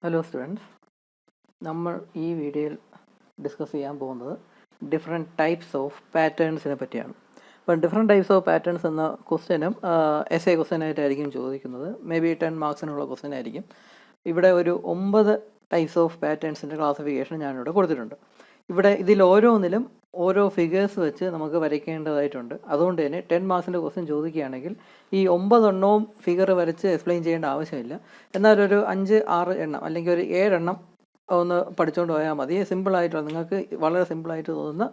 Hello students, നമ്മൾ ഈ വീഡിയോയിൽ ഡിസ്കസ് ചെയ്യാൻ പോകുന്നത് ഡിഫറെൻറ്റ് ടൈപ്സ് ഓഫ് പാറ്റേൺസിനെ പറ്റിയാണ്. അപ്പം ഡിഫറെൻറ്റ് ടൈപ്സ് ഓഫ് പാറ്റേൺസ് എന്ന ക്വസ്റ്റ്യനും എസ് എ ക്വസ്റ്റ്യനായിട്ടായിരിക്കും ചോദിക്കുന്നത്. മേ ബി 10 മാർക്സിനുള്ള ക്വസ്റ്റ്യൻ ആയിരിക്കും. ഇവിടെ ഒരു 9 ടൈപ്സ് ഓഫ് പാറ്റേൺസിൻ്റെ ക്ലാസിഫിക്കേഷൻ ഞാനിവിടെ കൊടുത്തിട്ടുണ്ട്. ഇവിടെ ഇതിൽ ഓരോന്നിലും ഓരോ ഫിഗേഴ്സ് വെച്ച് നമുക്ക് വരയ്ക്കേണ്ടതായിട്ടുണ്ട്. അതുകൊണ്ട് തന്നെ 10 മാർക്സിൻ്റെ ക്വസ്റ്റ്യൻ ചോദിക്കുകയാണെങ്കിൽ ഈ 9 എണ്ണവും ഫിഗർ വരച്ച് എക്സ്പ്ലെയിൻ ചെയ്യേണ്ട ആവശ്യമില്ല. എന്നാൽ ഒരു 5-6 എണ്ണം അല്ലെങ്കിൽ ഒരു 7 എണ്ണം ഒന്ന് പഠിച്ചുകൊണ്ട് പോയാൽ മതി. സിമ്പിളായിട്ടുള്ള, നിങ്ങൾക്ക് വളരെ സിമ്പിളായിട്ട് തോന്നുന്ന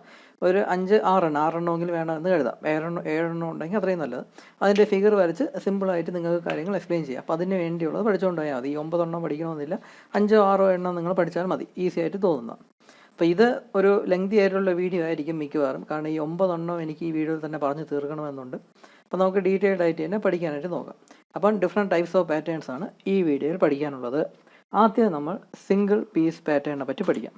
ഒരു 5-6 എണ്ണമെങ്കിലും വേണമെന്ന് എഴുതാം. 7 എണ്ണം ഉണ്ടെങ്കിൽ അത്രയും നല്ലത്. അതിൻ്റെ ഫിഗർ വരച്ച് സിമ്പിളായിട്ട് നിങ്ങൾക്ക് കാര്യങ്ങൾ എക്സ്പ്ലെയിൻ ചെയ്യാം. അപ്പോൾ അതിന് വേണ്ടിയുള്ളത് പഠിച്ചുകൊണ്ട് പോയാൽ മതി. ഈ 9 എണ്ണം പഠിക്കണമെന്നില്ല, 5-6 എണ്ണം നിങ്ങൾ പഠിച്ചാൽ മതി, ഈസി ആയിട്ട് തോന്നുന്ന. അപ്പോൾ ഇത് ഒരു ലെങ്തി ആയിട്ടുള്ള വീഡിയോ ആയിരിക്കും മിക്കവാറും, കാരണം ഈ 9 എണ്ണം എനിക്ക് ഈ വീഡിയോയിൽ തന്നെ പറഞ്ഞു തീർക്കണമെന്നുണ്ട്. അപ്പോൾ നമുക്ക് ഡീറ്റെയിൽഡ് ആയിട്ട് തന്നെ പഠിക്കാനായിട്ട് നോക്കാം. അപ്പം ഡിഫറെൻറ്റ് ടൈപ്സ് ഓഫ് പാറ്റേൺസ് ആണ് ഈ വീഡിയോയിൽ പഠിക്കാനുള്ളത്. ആദ്യം നമ്മൾ സിംഗിൾ പീസ് പാറ്റേണിനെ പറ്റി പഠിക്കാം.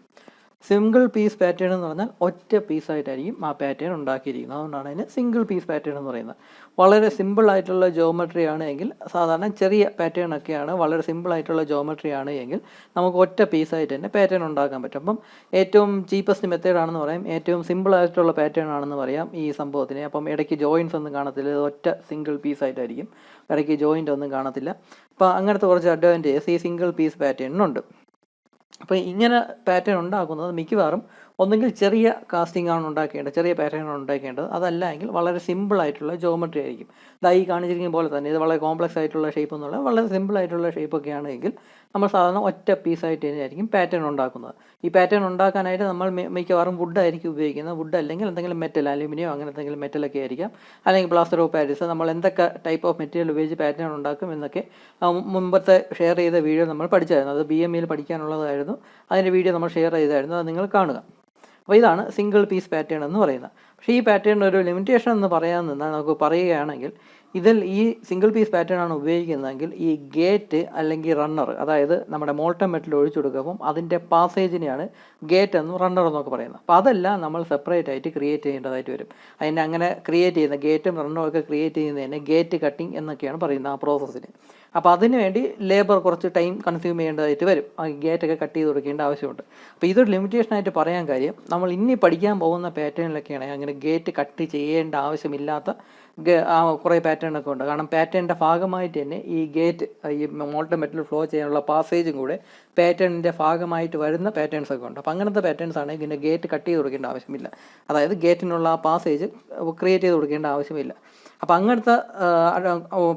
സിംഗിൾ പീസ് പാറ്റേൺ എന്ന് പറഞ്ഞാൽ ഒറ്റ പീസായിട്ടായിരിക്കും ആ പാറ്റേൺ ഉണ്ടാക്കിയിരിക്കുന്നത്. അതുകൊണ്ടാണ് അതിന് സിംഗിൾ പീസ് പാറ്റേൺ എന്ന് പറയുന്നത്. വളരെ സിമ്പിൾ ആയിട്ടുള്ള ജോമെട്രി ആണ് എങ്കിൽ, സാധാരണ ചെറിയ പാറ്റേൺ ഒക്കെയാണ്, വളരെ സിമ്പിൾ ആയിട്ടുള്ള ജോമെട്രി ആണ് എങ്കിൽ നമുക്ക് ഒറ്റ പീസായിട്ട് തന്നെ പാറ്റേൺ ഉണ്ടാക്കാൻ പറ്റും. അപ്പം ഏറ്റവും ചീപ്പസ്റ്റ് മെത്തേഡ് ആണെന്ന് പറയാം, ഏറ്റവും സിമ്പിൾ ആയിട്ടുള്ള പാറ്റേൺ ആണെന്ന് പറയാം ഈ സംഭവത്തിന്. അപ്പം ഇടയ്ക്ക് ജോയിൻസ് ഒന്നും കാണത്തില്ല, ഒറ്റ സിംഗിൾ പീസായിട്ടായിരിക്കും, ഇടയ്ക്ക് ജോയിൻ്റ് ഒന്നും കാണത്തില്ല. അപ്പോൾ അങ്ങനത്തെ കുറച്ച് അഡ്വാൻറ്റേജസ് ഈ സിംഗിൾ പീസ് പാറ്റേണിനുണ്ട്. അപ്പോൾ ഇങ്ങനെ പാറ്റേൺ ഉണ്ടാക്കുന്നത് മിക്കവാറും ഒന്നുകിൽ ചെറിയ കാസ്റ്റിംഗ് ആണ് ഉണ്ടാക്കേണ്ടത്, ചെറിയ പാറ്റേൺ ആണ് ഉണ്ടാക്കേണ്ടത്. അതല്ല എങ്കിൽ വളരെ സിമ്പിൾ ആയിട്ടുള്ള ജോമെട്രി ആയിരിക്കും. ഈ കാണിച്ചിരിക്കുന്ന പോലെ തന്നെ ഇത് വളരെ കോംപ്ലക്സ് ആയിട്ടുള്ള ഷേപ്പ് എന്നുള്ള വളരെ സിമ്പിൾ ആയിട്ടുള്ള ഷേപ്പൊക്കെ ആണെങ്കിൽ നമ്മൾ സാധാരണ ഒറ്റ പീസായിട്ട് തന്നെയായിരിക്കും പാറ്റേൺ ഉണ്ടാക്കുന്നത്. ഈ പാറ്റേൺ ഉണ്ടാക്കാനായിട്ട് നമ്മൾ മിക്കവാറും വുഡായിരിക്കും ഉപയോഗിക്കുന്നത്. വുഡ് അല്ലെങ്കിൽ എന്തെങ്കിലും മെറ്റൽ, അലുമിനിയോ അങ്ങനെ എന്തെങ്കിലും മെറ്റലൊക്കെ ആയിരിക്കാം, അല്ലെങ്കിൽ പ്ലാസ്റ്റർ ഓഫ് പാരീസ്. നമ്മൾ എന്തൊക്കെ ടൈപ്പ് ഓഫ് മെറ്റീരിയൽ ഉപയോഗിച്ച് പാറ്റേൺ ഉണ്ടാക്കും എന്നൊക്കെ മുമ്പത്തെ ഷെയർ ചെയ്ത വീഡിയോ നമ്മൾ പഠിച്ചായിരുന്നു. അത് BMEയിൽ പഠിക്കാനുള്ളതായിരുന്നു. അതിൻ്റെ വീഡിയോ നമ്മൾ ഷെയർ ചെയ്തായിരുന്നു, അത് നിങ്ങൾ കാണുക. അപ്പോൾ ഇതാണ് സിംഗിൾ പീസ് പാറ്റേൺ എന്ന് പറയുന്നത്. പക്ഷേ ഈ പാറ്റേണിന് ഒരു ലിമിറ്റേഷൻ എന്ന് പറയാൻ നിന്നാൽ നമുക്ക് പറയുകയാണെങ്കിൽ, ഇതിൽ ഈ സിംഗിൾ പീസ് പാറ്റേൺ ആണ് ഉപയോഗിക്കുന്നതെങ്കിൽ ഈ ഗേറ്റ് അല്ലെങ്കിൽ റണ്ണർ, അതായത് നമ്മുടെ മോൾട്ടൺ മെറ്റൽ ഒഴിച്ചു കൊടുക്കുമ്പം അതിൻ്റെ പാസേജിനെയാണ് ഗേറ്റ് എന്നും റണ്ണർ എന്നൊക്കെ പറയുന്നത്. അപ്പോൾ അതെല്ലാം നമ്മൾ സെപ്പറേറ്റ് ആയിട്ട് ക്രിയേറ്റ് ചെയ്യേണ്ടതായിട്ട് വരും. അതിനെ അങ്ങനെ ക്രിയേറ്റ് ചെയ്യുന്ന ഗേറ്റും റണ്ണറും ഒക്കെ ക്രിയേറ്റ് ചെയ്യുന്നതിന് ഗേറ്റ് കട്ടിങ് എന്നൊക്കെയാണ് പറയുന്നത് ആ പ്രോസസ്സിന്. അപ്പോൾ അതിന് വേണ്ടി ലേബർ കുറച്ച് ടൈം കൺസ്യൂം ചെയ്യേണ്ടതായിട്ട് വരും. ആ ഗേറ്റൊക്കെ കട്ട് ചെയ്ത് കൊടുക്കേണ്ട ആവശ്യമുണ്ട്. അപ്പോൾ ഇതൊരു ലിമിറ്റേഷനായിട്ട് പറയാൻ കാര്യം, നമ്മൾ ഇനി പഠിക്കാൻ പോകുന്ന പാറ്റേണിലൊക്കെയാണ് അങ്ങനെ ഗേറ്റ് കട്ട് ചെയ്യേണ്ട ആവശ്യമില്ലാത്ത കുറേ പാറ്റേണൊക്കെ ഉണ്ട്. കാരണം പാറ്റേണിൻ്റെ ഭാഗമായിട്ട് തന്നെ ഈ ഗേറ്റ്, ഈ മോൾട്ടൺ മെറ്റൽ ഫ്ലോ ചെയ്യാനുള്ള പാസേജും കൂടെ പാറ്റേണിൻ്റെ ഭാഗമായിട്ട് വരുന്ന പാറ്റേൺസൊക്കെ ഉണ്ട്. അപ്പോൾ അങ്ങനത്തെ പാറ്റേൺസ് ആണെങ്കിൽ പിന്നെ ഗേറ്റ് കട്ട് ചെയ്ത് കൊടുക്കേണ്ട ആവശ്യമില്ല. അതായത് ഗേറ്റിനുള്ള ആ പാസേജ് ക്രിയേറ്റ് ചെയ്ത് കൊടുക്കേണ്ട ആവശ്യമില്ല. അപ്പോൾ അങ്ങനത്തെ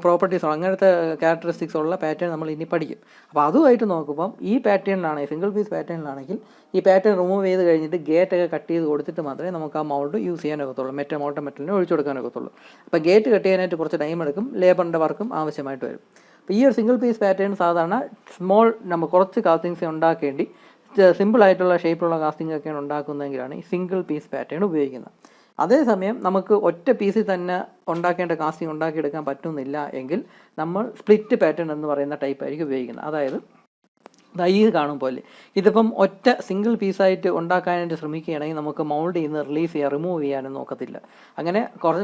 പ്രോപ്പർട്ടീസ്, അങ്ങനത്തെ ക്യാരക്ടറിസ്റ്റിക്സ് ഉള്ള പാറ്റേൺ നമ്മൾ ഇനി പഠിക്കും. അപ്പോൾ അതുമായിട്ട് നോക്കുമ്പം ഈ പാറ്റേണിലാണെങ്കിൽ, സിംഗിൾ പീസ് പാറ്റേണിലാണെങ്കിൽ ഈ പാറ്റേൺ റിമൂവ് ചെയ്ത് കഴിഞ്ഞിട്ട് ഗേറ്റൊക്കെ കട്ട് ചെയ്ത് കൊടുത്തിട്ട് മാത്രമേ നമുക്ക് ആ മൗൾഡ് യൂസ് ചെയ്യാനൊക്കത്തുള്ളൂ, മോൾട്ടൺ മെറ്റലിന് ഒഴിച്ചു കൊടുക്കാനൊക്കത്തുള്ളൂ. അപ്പോൾ ഗേറ്റ് കട്ട് ചെയ്യാനായിട്ട് കുറച്ച് ടൈം എടുക്കും, ലേബറിൻ്റെ വർക്കും ആവശ്യമായിട്ട് വരും. അപ്പോൾ ഈ ഒരു സിംഗിൾ പീസ് പാറ്റേൺ സാധാരണ നമ്മൾ കുറച്ച് കാസ്റ്റിങ്സ് ഉണ്ടാക്കേണ്ടി സിമ്പിളായിട്ടുള്ള ഷേപ്പിലുള്ള കാസ്റ്റിംഗ് ഒക്കെയാണ് ഉണ്ടാക്കുന്നതെങ്കിലാണ് ഈ സിംഗിൾ പീസ് പാറ്റേൺ ഉപയോഗിക്കുന്നത്. അതേസമയം നമുക്ക് ഒറ്റ പീസിൽ തന്നെ ഉണ്ടാക്കേണ്ട കാസ്റ്റിംഗ് ഉണ്ടാക്കിയെടുക്കാൻ പറ്റുന്നില്ല എങ്കിൽ നമ്മൾ സ്പ്ലിറ്റ് പാറ്റേൺ എന്ന് പറയുന്ന ടൈപ്പ് ആയിരിക്കും ഉപയോഗിക്കുന്നത്. അതായത് ഈ കാണും പോലെ ഇതിപ്പം ഒറ്റ സിംഗിൾ പീസായിട്ട് ഉണ്ടാക്കാനായിട്ട് ശ്രമിക്കുകയാണെങ്കിൽ നമുക്ക് മൗൾഡ് ചെയ്യുന്ന റിലീസ് ചെയ്യാൻ, റിമൂവ് ചെയ്യാനും നോക്കത്തില്ല. അങ്ങനെ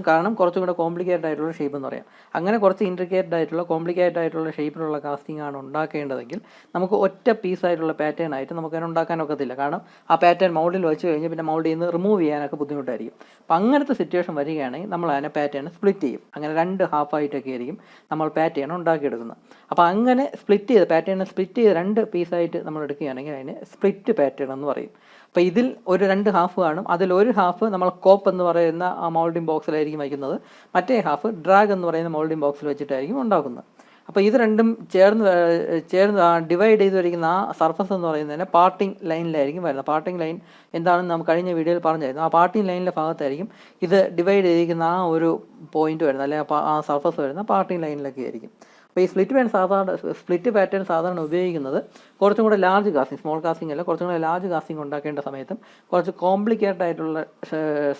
കാരണം കുറച്ചും കൂടെ കോംപ്ലിക്കേറ്റഡ് ആയിട്ടുള്ള ഷേപ്പ് എന്ന് പറയാം. അങ്ങനെ കുറച്ച് ഇൻട്രിക്കേറ്റഡ് ആയിട്ടുള്ള കോംപ്ലിക്കേറ്റഡ് ആയിട്ടുള്ള ഷേപ്പിലുള്ള കാസ്റ്റിംഗ് ആണ് ഉണ്ടാക്കേണ്ടതെങ്കിൽ നമുക്ക് ഒറ്റ പീസായിട്ടുള്ള പാറ്റേൺ ആയിട്ട് നമുക്ക് അതിനെ ഉണ്ടാക്കാനൊക്കത്തില്ല. കാരണം ആ പാറ്റേൺ മൗൾഡിൽ വെച്ച് കഴിഞ്ഞ് പിന്നെ മൗൾഡ് ചെയ്യുന്ന റിമൂവ് ചെയ്യാനൊക്കെ ബുദ്ധിമുട്ടായിരിക്കും. അപ്പം അങ്ങനത്തെ സിറ്റുവേഷൻ വരികയാണെങ്കിൽ നമ്മൾ അതിനെ പാറ്റേൺ സ്പ്ലിറ്റ് ചെയ്യും. അങ്ങനെ 2 ഹാഫായിട്ടൊക്കെ ആയിരിക്കും നമ്മൾ പാറ്റേൺ ഉണ്ടാക്കിയെടുക്കുന്നത്. അപ്പോൾ അങ്ങനെ സ്പ്ലിറ്റ് ചെയ്ത് പാറ്റേൺ സ്പ്ലിറ്റ് ചെയ്ത് 2 പീസായിട്ട് നമ്മൾ എടുക്കുകയാണെങ്കിൽ അതിന് സ്പ്ലിറ്റ് പാറ്റേൺ എന്ന് പറയും. അപ്പോൾ ഇതിൽ ഒരു 2 ഹാഫ് കാണും. അതിലൊരു ഹാഫ് നമ്മൾ കോപ്പ് എന്ന് പറയുന്ന ആ മൗൾഡിംഗ് ബോക്സിലായിരിക്കും വയ്ക്കുന്നത്, മറ്റേ ഹാഫ് ഡ്രാഗ് എന്ന് പറയുന്ന മൗൾഡിംഗ് ബോക്സിൽ വെച്ചിട്ടായിരിക്കും ഉണ്ടാക്കുന്നത്. അപ്പോൾ ഇത് രണ്ടും ചേർന്ന് ഡിവൈഡ് ചെയ്ത് വരിക്കുന്ന ആ സർഫസ് എന്ന് പറയുന്നതിന് പാർട്ടിംഗ് ലൈനിലായിരിക്കും വരുന്നത്. പാർട്ടിംഗ് ലൈൻ എന്താണെന്ന് നമുക്ക് കഴിഞ്ഞ വീഡിയോയിൽ പറഞ്ഞായിരുന്നു. ആ പാർട്ടിംഗ് ലൈനിൻ്റെ ഭാഗത്തായിരിക്കും ഇത് ഡിവൈഡ് ചെയ്തിരിക്കുന്ന ആ ഒരു പോയിന്റ് വരുന്നത്, അല്ലെങ്കിൽ ആ സർഫസ് വരുന്ന പാർട്ടിംഗ് ലൈനിലൊക്കെ ആയിരിക്കും. അപ്പോൾ ഈ സ്പ്ലിറ്റ് പാറ്റേൺ സാധാരണ ഉപയോഗിക്കുന്നത് കുറച്ചും കൂടെ ലാർജ് കാസ്റ്റിംഗ്, സ്മോൾ കാസ്റ്റിംഗ് അല്ല, കുറച്ചും കൂടെ ലാർജ് കാസ്റ്റിംഗ് ഉണ്ടാക്കേണ്ട സമയത്തും കുറച്ച് കോംപ്ലിക്കേറ്റഡ് ആയിട്ടുള്ള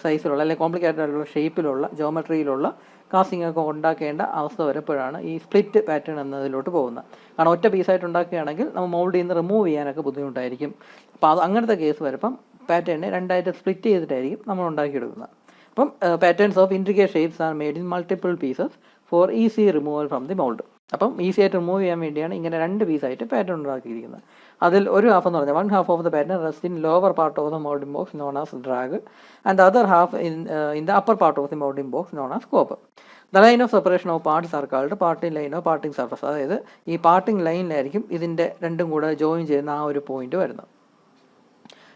സൈസിലുള്ള അല്ലെങ്കിൽ കോംപ്ലിക്കേറ്റഡ് ആയിട്ടുള്ള ഷേപ്പിലുള്ള ജോമെട്രിയിലുള്ള കാസ്റ്റിംഗ് ഒക്കെ ഉണ്ടാക്കേണ്ട അവസ്ഥ വരുമ്പോഴാണ് ഈ സ്പ്ലിറ്റ് പാറ്റേൺ എന്നതിലോട്ട് പോകുന്നത്. കാരണം ഒറ്റ പീസായിട്ട് ഉണ്ടാക്കുകയാണെങ്കിൽ നമ്മൾ മൗൾഡ് ചെയ്യുന്ന റിമൂവ് ചെയ്യാനൊക്കെ ബുദ്ധിമുട്ടായിരിക്കും. അപ്പോൾ അങ്ങനത്തെ കേസ് വരുമ്പം പാറ്റേണിനെ 2ആയിട്ട് സ്പ്ലിറ്റ് ചെയ്തിട്ടായിരിക്കും നമ്മൾ ഉണ്ടാക്കിയെടുക്കുന്നത്. അപ്പം patterns of intricate shapes are made in multiple pieces for easy removal from the mould. അപ്പം ഈസി ആയിട്ട് റിമൂവ് ചെയ്യാൻ വേണ്ടിയാണ് ഇങ്ങനെ 2 പീസായിട്ട് പാറ്റേൺ ഉണ്ടാക്കിയിരിക്കുന്നത്. അതിൽ ഒരു ഹാഫ് എന്ന് പറഞ്ഞാൽ 1 half of the pattern rest in lower part of the moulding box known as drag and the other half in the upper part of the moulding box known as copper. The line of separation of parts are called parting line of parting surface. അതായത് ഈ parting ലൈനിലായിരിക്കും ഇതിൻ്റെ രണ്ടും കൂടെ join ചെയ്യുന്ന ആ ഒരു point വരുന്നത്.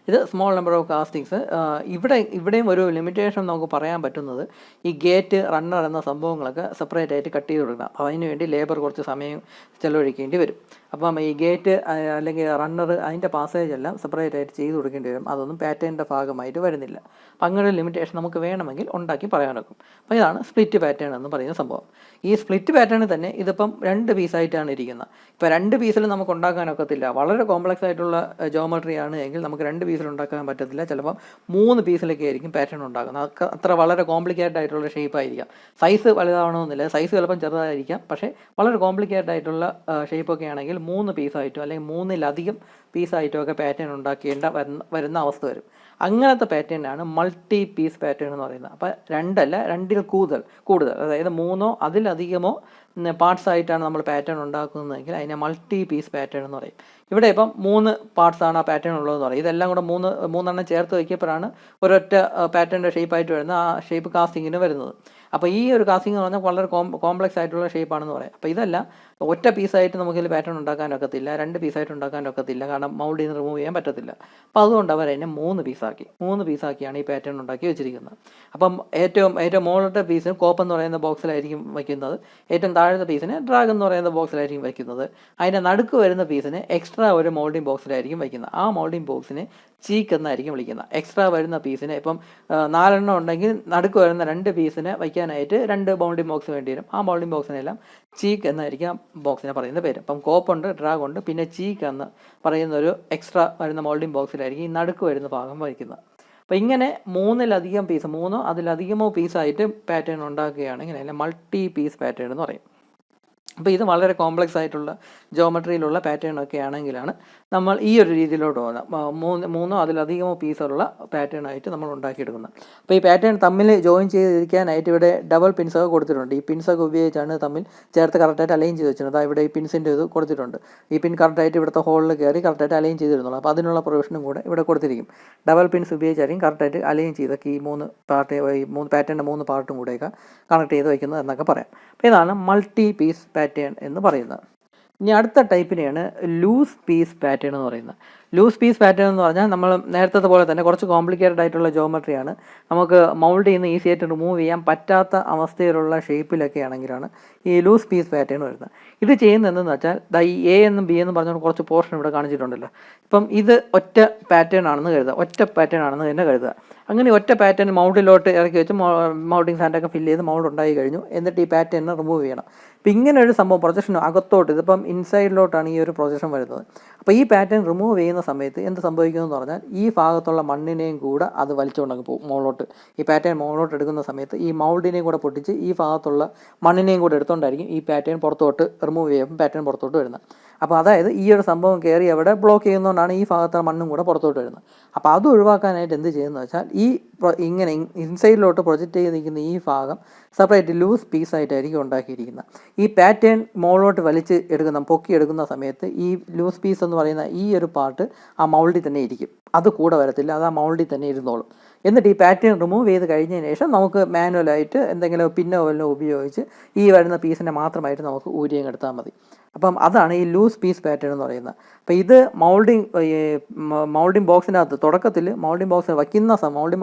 ഇത് സ്മോൾ നമ്പർ ഓഫ് കാസ്റ്റിങ്സ്. ഇവിടെയും ഒരു ലിമിറ്റേഷൻ നമുക്ക് പറയാൻ പറ്റുന്നത് ഈ ഗേറ്റ് റണ്ണർ എന്ന സംഭവങ്ങളൊക്കെ സെപ്പറേറ്റ് ആയിട്ട് കട്ട് ചെയ്ത് കൊടുക്കണം. അപ്പോൾ അതിന് വേണ്ടി ലേബർ കുറച്ച് സമയം ചിലവഴിക്കേണ്ടി വരും. അപ്പം ഈ ഗേറ്റ് അല്ലെങ്കിൽ റണ്ണർ അതിൻ്റെ പാസേജ് എല്ലാം സെപ്പറേറ്റ് ആയിട്ട് ചെയ്ത് കൊടുക്കേണ്ടി വരും. അതൊന്നും പാറ്റേണിൻ്റെ ഭാഗമായിട്ട് വരുന്നില്ല. അപ്പം അങ്ങനെ ഒരു ലിമിറ്റേഷൻ നമുക്ക് വേണമെങ്കിൽ ഉണ്ടാക്കി പറയാനൊക്കും. അപ്പോൾ ഇതാണ് സ്പ്ലിറ്റ് പാറ്റേൺ എന്ന് പറയുന്ന സംഭവം. ഈ സ്പ്ലിറ്റ് പാറ്റേണിൽ തന്നെ ഇതിപ്പം 2 പീസായിട്ടാണ് ഇരിക്കുന്നത്. ഇപ്പോൾ 2 പീസിൽ നമുക്ക് ഉണ്ടാക്കാനൊക്കത്തില്ല. വളരെ കോംപ്ലക്സ് ആയിട്ടുള്ള ജോമെട്രി ആണ് എങ്കിൽ നമുക്ക് 2 പീസിൽ ഉണ്ടാക്കാൻ പറ്റത്തില്ല. ചിലപ്പം 3 പീസിലൊക്കെ ആയിരിക്കും പാറ്റേൺ ഉണ്ടാക്കുന്നത്. അത്ര വളരെ കോംപ്ലിക്കേറ്റഡ് ആയിട്ടുള്ള ഷേപ്പ് ആയിരിക്കാം. സൈസ് വലുതാവണമെന്നില്ല, സൈസ് ചിലപ്പം ചെറുതായിരിക്കാം. പക്ഷേ വളരെ കോംപ്ലിക്കേറ്റഡ് ആയിട്ടുള്ള ഷേപ്പൊക്കെ ആണെങ്കിൽ 3 പീസായിട്ടോ അല്ലെങ്കിൽ 3-ലധികം പീസായിട്ടോ ഒക്കെ പാറ്റേൺ ഉണ്ടാക്കേണ്ട വരുന്ന അവസ്ഥ വരും. അങ്ങനത്തെ പാറ്റേണാണ് മൾട്ടി പീസ് പാറ്റേൺ എന്ന് പറയുന്നത്. അപ്പോൾ 2 അല്ല, 2-ൽ കൂടുതൽ അതായത് 3-ഓ അതിലധികമോ പാർട്സ് ആയിട്ടാണ് നമ്മൾ പാറ്റേൺ ഉണ്ടാക്കുന്നതെങ്കിൽ അതിനെ മൾട്ടി പീസ് പാറ്റേൺ എന്ന് പറയും. ഇവിടെ ഇപ്പം 3 പാർട്സാണ് ആ പാറ്റേൺ ഉള്ളതെന്ന് പറയും. ഇതെല്ലാം കൂടെ 3 ചേർത്ത് വയ്ക്കപ്പോഴാണ് ഒരൊറ്റ പാറ്റേണിൻ്റെ ഷേപ്പായിട്ട് വരുന്നത്, ആ ഷേപ്പ് കാസ്റ്റിങ്ങിന് വരുന്നത്. അപ്പോൾ ഈ ഒരു കാസ്റ്റിംഗ് എന്ന് പറഞ്ഞാൽ വളരെ കോംപ്ലക്സ് ആയിട്ടുള്ള ഷേപ്പാണെന്ന് പറയാം. അപ്പോൾ ഇതെല്ലാം ഒറ്റ പീസായിട്ട് നമുക്കിതിൽ പാറ്റേൺ ഉണ്ടാക്കാനൊക്കത്തില്ല, 2 പീസായിട്ട് ഉണ്ടാക്കാനൊക്കത്തില്ല, കാരണം മൗൾഡിൽ നിന്ന് റിമൂവ് ചെയ്യാൻ പറ്റത്തില്ല. അപ്പോൾ അതുകൊണ്ട് അവർ അതിനെ 3 പീസാക്കിയാണ് ഈ പാറ്റേൺ ഉണ്ടാക്കി വെച്ചിരിക്കുന്നത്. അപ്പം ഏറ്റവും മുകളിലത്തെ പീസിന് കോപ്പ് എന്ന് പറയുന്ന ബോക്സിലായിരിക്കും വയ്ക്കുന്നത്, ഏറ്റവും താഴത്തെ പീസിന് ഡ്രാഗ് എന്ന് പറയുന്ന ബോക്സിലായിരിക്കും വയ്ക്കുന്നത്, അതിൻ്റെ നടുക്ക് വരുന്ന പീസിന് എക്സ്ട്രാ ഒരു മൗൾഡിംഗ് ബോക്സിലായിരിക്കും വയ്ക്കുന്നത്. ആ മൗൾഡിംഗ് ബോക്സിനെ ചീക്ക് എന്നായിരിക്കും വിളിക്കുന്നത്. എക്സ്ട്രാ വരുന്ന പീസിന് ഇപ്പം 4 എണ്ണം ഉണ്ടെങ്കിൽ നടുക്ക് വരുന്ന 2 പീസിനെ വയ്ക്കാനായിട്ട് 2 മൗൾഡിംഗ് ബോക്സ് വേണ്ടി വരും. ആ മൗൾഡിംഗ് ബോക്സിനെല്ലാം ചീക്ക് എന്നായിരിക്കും ബോക്സിനെ പറയുന്ന പേര്. അപ്പം കോപ്പുണ്ട്, ഡ്രാഗ് ഉണ്ട്, പിന്നെ ചീക്ക് എന്ന് പറയുന്ന ഒരു എക്സ്ട്രാ വരുന്ന മൗൾഡിംഗ് ബോക്സിലായിരിക്കും ഈ നടുക്ക് വരുന്ന ഭാഗം വയ്ക്കുന്നത്. അപ്പോൾ ഇങ്ങനെ 3-ലധികം പീസ്, 3-ഓ അതിലധികമോ പീസായിട്ട് പാറ്റേൺ ഉണ്ടാക്കുകയാണെങ്കിൽ അതിനെ മൾട്ടി പീസ് പാറ്റേൺ എന്ന് പറയും. അപ്പോൾ ഇത് വളരെ കോംപ്ലക്സ് ആയിട്ടുള്ള ജോമെട്രിയിലുള്ള പാറ്റേൺ ഒക്കെ ആണെങ്കിലാണ് നമ്മൾ ഈ ഒരു രീതിയിലോട്ട് പോകുന്നത്. 3-ഓ അതിലധികമോ പീസുള്ള പാറ്റേൺ ആയിട്ട് നമ്മൾ ഉണ്ടാക്കിയെടുക്കുന്നത്. അപ്പോൾ ഈ പാറ്റേൺ തമ്മിൽ ജോയിൻ ചെയ്തിരിക്കാനായിട്ട് ഇവിടെ ഡബിൾ പിൻസൊക്കെ കൊടുത്തിട്ടുണ്ട്. ഈ പിൻസൊക്കെ ഉപയോഗിച്ചാണ് തമ്മിൽ ചേർത്ത് കറക്റ്റായിട്ട് അലൈൻ ചെയ്ത് വെച്ചിട്ടുണ്ട്. ഇവിടെ ഈ പിൻസിൻ്റെ ഇത് കൊടുത്തിട്ടുണ്ട്. ഈ പിൻ കറക്റ്റായിട്ട് ഇവിടുത്തെ ഹോളിൽ കയറി കറക്റ്റായിട്ട് അലൈൻ ചെയ്തിരുന്നുള്ളൂ. അപ്പോൾ അതിനുള്ള പ്രൊവിഷനും കൂടെ ഇവിടെ കൊടുത്തിരിക്കും. ഡബിൾ പിൻസ് ഉപയോഗിച്ചായിരിക്കും കറക്റ്റായിട്ട് അലൈൻ ചെയ്തൊക്കെ ഈ 3 പാറ്റേണിൻ്റെ 3 പാർട്ടും കൂടെയൊക്കെ കണക്ട് ചെയ്ത് വയ്ക്കുന്നത് എന്നൊക്കെ പറയാം. അപ്പോൾ ഇതാണ് മൾട്ടി പീസ് പാറ്റേൺ എന്ന് പറയുന്നത്. ഇനി അടുത്ത ടൈപ്പിനെയാണ് ലൂസ് പീസ് പാറ്റേൺ എന്ന് പറയുന്നത്. ലൂസ് പീസ് പാറ്റേൺ എന്ന് പറഞ്ഞാൽ നമ്മൾ നേരത്തെ പോലെ തന്നെ കുറച്ച് കോംപ്ലിക്കേറ്റഡ് ആയിട്ടുള്ള ജോമെട്രിയാണ്. നമുക്ക് മൗൾഡിൽ നിന്ന് ഈസി ആയിട്ട് റിമൂവ് ചെയ്യാൻ പറ്റാത്ത അവസ്ഥയിലുള്ള ഷേപ്പിലൊക്കെ ആണെങ്കിലാണ് ഈ ലൂസ് പീസ് പാറ്റേൺ വരുന്നത്. ഇത് ചെയ്യുന്നത് എന്തെന്ന് വെച്ചാൽ ഈ എ എന്നും ബി എന്നും പറഞ്ഞുകൊണ്ട് കുറച്ച് പോർഷൻ ഇവിടെ കാണിച്ചിട്ടുണ്ടല്ലോ. ഇപ്പം ഇത് ഒറ്റ പാറ്റേൺ ആണെന്ന് തന്നെ കരുതുക. അങ്ങനെ ഒറ്റ പാറ്റേൺ മൗൾഡിലോട്ട് ഇറക്കി വെച്ച് മൗൾഡിങ് സാൻഡൊക്കെ ഫില്ല് ചെയ്ത് മൗൾഡ് ഉണ്ടായി കഴിഞ്ഞു. എന്നിട്ട് ഈ പാറ്റേണിനെ റിമൂവ് ചെയ്യണം. അപ്പം ഇങ്ങനെ ഒരു സംഭവം പ്രൊജക്ഷൻ അകത്തോട്ട്, ഇതിപ്പം ഇൻസൈഡിലോട്ടാണ് ഈ ഒരു പ്രൊജക്ഷൻ വരുന്നത്. അപ്പോൾ ഈ പാറ്റേൺ റിമൂവ് ചെയ്യുന്ന സമയത്ത് എന്ത് സംഭവിക്കുമെന്ന് പറഞ്ഞാൽ ഈ ഭാഗത്തുള്ള മണ്ണിനെയും കൂടെ അത് വലിച്ചുകൊണ്ടങ്ങ് പോകും മുകളിലോട്ട്. ഈ പാറ്റേൺ മുകളിലോട്ട് എടുക്കുന്ന സമയത്ത് ഈ മൗൾഡിനെയും കൂടെ പൊട്ടിച്ച് ഈ ഭാഗത്തുള്ള മണ്ണിനെയും കൂടെ എടുത്തുകൊണ്ടായിരിക്കും ഈ പാറ്റേൺ പുറത്തോട്ട് റിമൂവ് ചെയ്യുമ്പോൾ പാറ്റേൺ പുറത്തോട്ട് വരുന്നത്. അപ്പോൾ അതായത് ഈ ഒരു സംഭവം കയറി അവിടെ ബ്ലോക്ക് ചെയ്യുന്നതുകൊണ്ടാണ് ഈ ഭാഗത്തുള്ള മണ്ണും കൂടെ പുറത്തോട്ട് വരുന്നത്. അപ്പോൾ അത് ഒഴിവാക്കാനായിട്ട് എന്ത് ചെയ്യുന്നത് വെച്ചാൽ ഈ ഇങ്ങനെ ഇൻസൈഡിലോട്ട് പ്രൊജക്റ്റ് ചെയ്ത് നിൽക്കുന്ന ഈ ഭാഗം സെപ്പറേറ്റ് ലൂസ് പീസായിട്ടായിരിക്കും ഉണ്ടാക്കിയിരിക്കുന്നത്. ഈ പാറ്റേൺ മുകളിലോട്ട് വലിച്ച് പൊക്കി എടുക്കുന്ന സമയത്ത് ഈ ലൂസ് പീസ് എന്ന് പറയുന്ന ഈ ഒരു പാർട്ട് ആ മൗൾഡിൽ തന്നെ ഇരിക്കും. അത് കൂടെ വരത്തില്ല, അത് ആ മൗൾഡിൽ തന്നെ ഇരുന്നോളും. എന്നിട്ട് ഈ പാറ്റേൺ റിമൂവ് ചെയ്ത് കഴിഞ്ഞതിന് ശേഷം നമുക്ക് മാനുവലായിട്ട് എന്തെങ്കിലും പിന്നോ വല്ലതും ഉപയോഗിച്ച് ഈ വരുന്ന പീസിനെ മാത്രമായിട്ട് നമുക്ക് ഊരിയും എടുത്താൽ മതി. അപ്പം അതാണ് ഈ ലൂസ് പീസ് പാറ്റേൺ എന്ന് പറയുന്നത്. അപ്പോൾ ഇത് മൗൾഡിംഗ് ബോക്സിനകത്ത് തുടക്കത്തിൽ മൗൾഡിംഗ്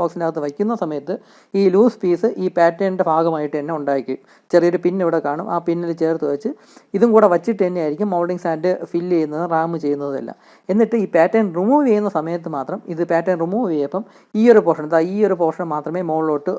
ബോക്സിനകത്ത് വയ്ക്കുന്ന സമയത്ത് ഈ ലൂസ് പീസ് ഈ പാറ്റേണിൻ്റെ ഭാഗമായിട്ട് തന്നെ ഉണ്ടാക്കി ചെറിയൊരു പിൻ ഇവിടെ കാണും. ആ പിന്നിൽ ചേർത്ത് വെച്ച് ഇതും കൂടെ വച്ചിട്ട് തന്നെയായിരിക്കും മൗൾഡിംഗ് സാൻഡ് ഫില്ല് ചെയ്യുന്നത്, റാം ചെയ്യുന്നതെല്ലാം. എന്നിട്ട് ഈ പാറ്റേൺ റിമൂവ് ചെയ്യുന്ന സമയത്ത് മാത്രം ഇത് പാറ്റേൺ റിമൂവ് ചെയ്യുമ്പം ഈ ഒരു പോർഷൻ മാത്രമേ മുകളിലോട്ട്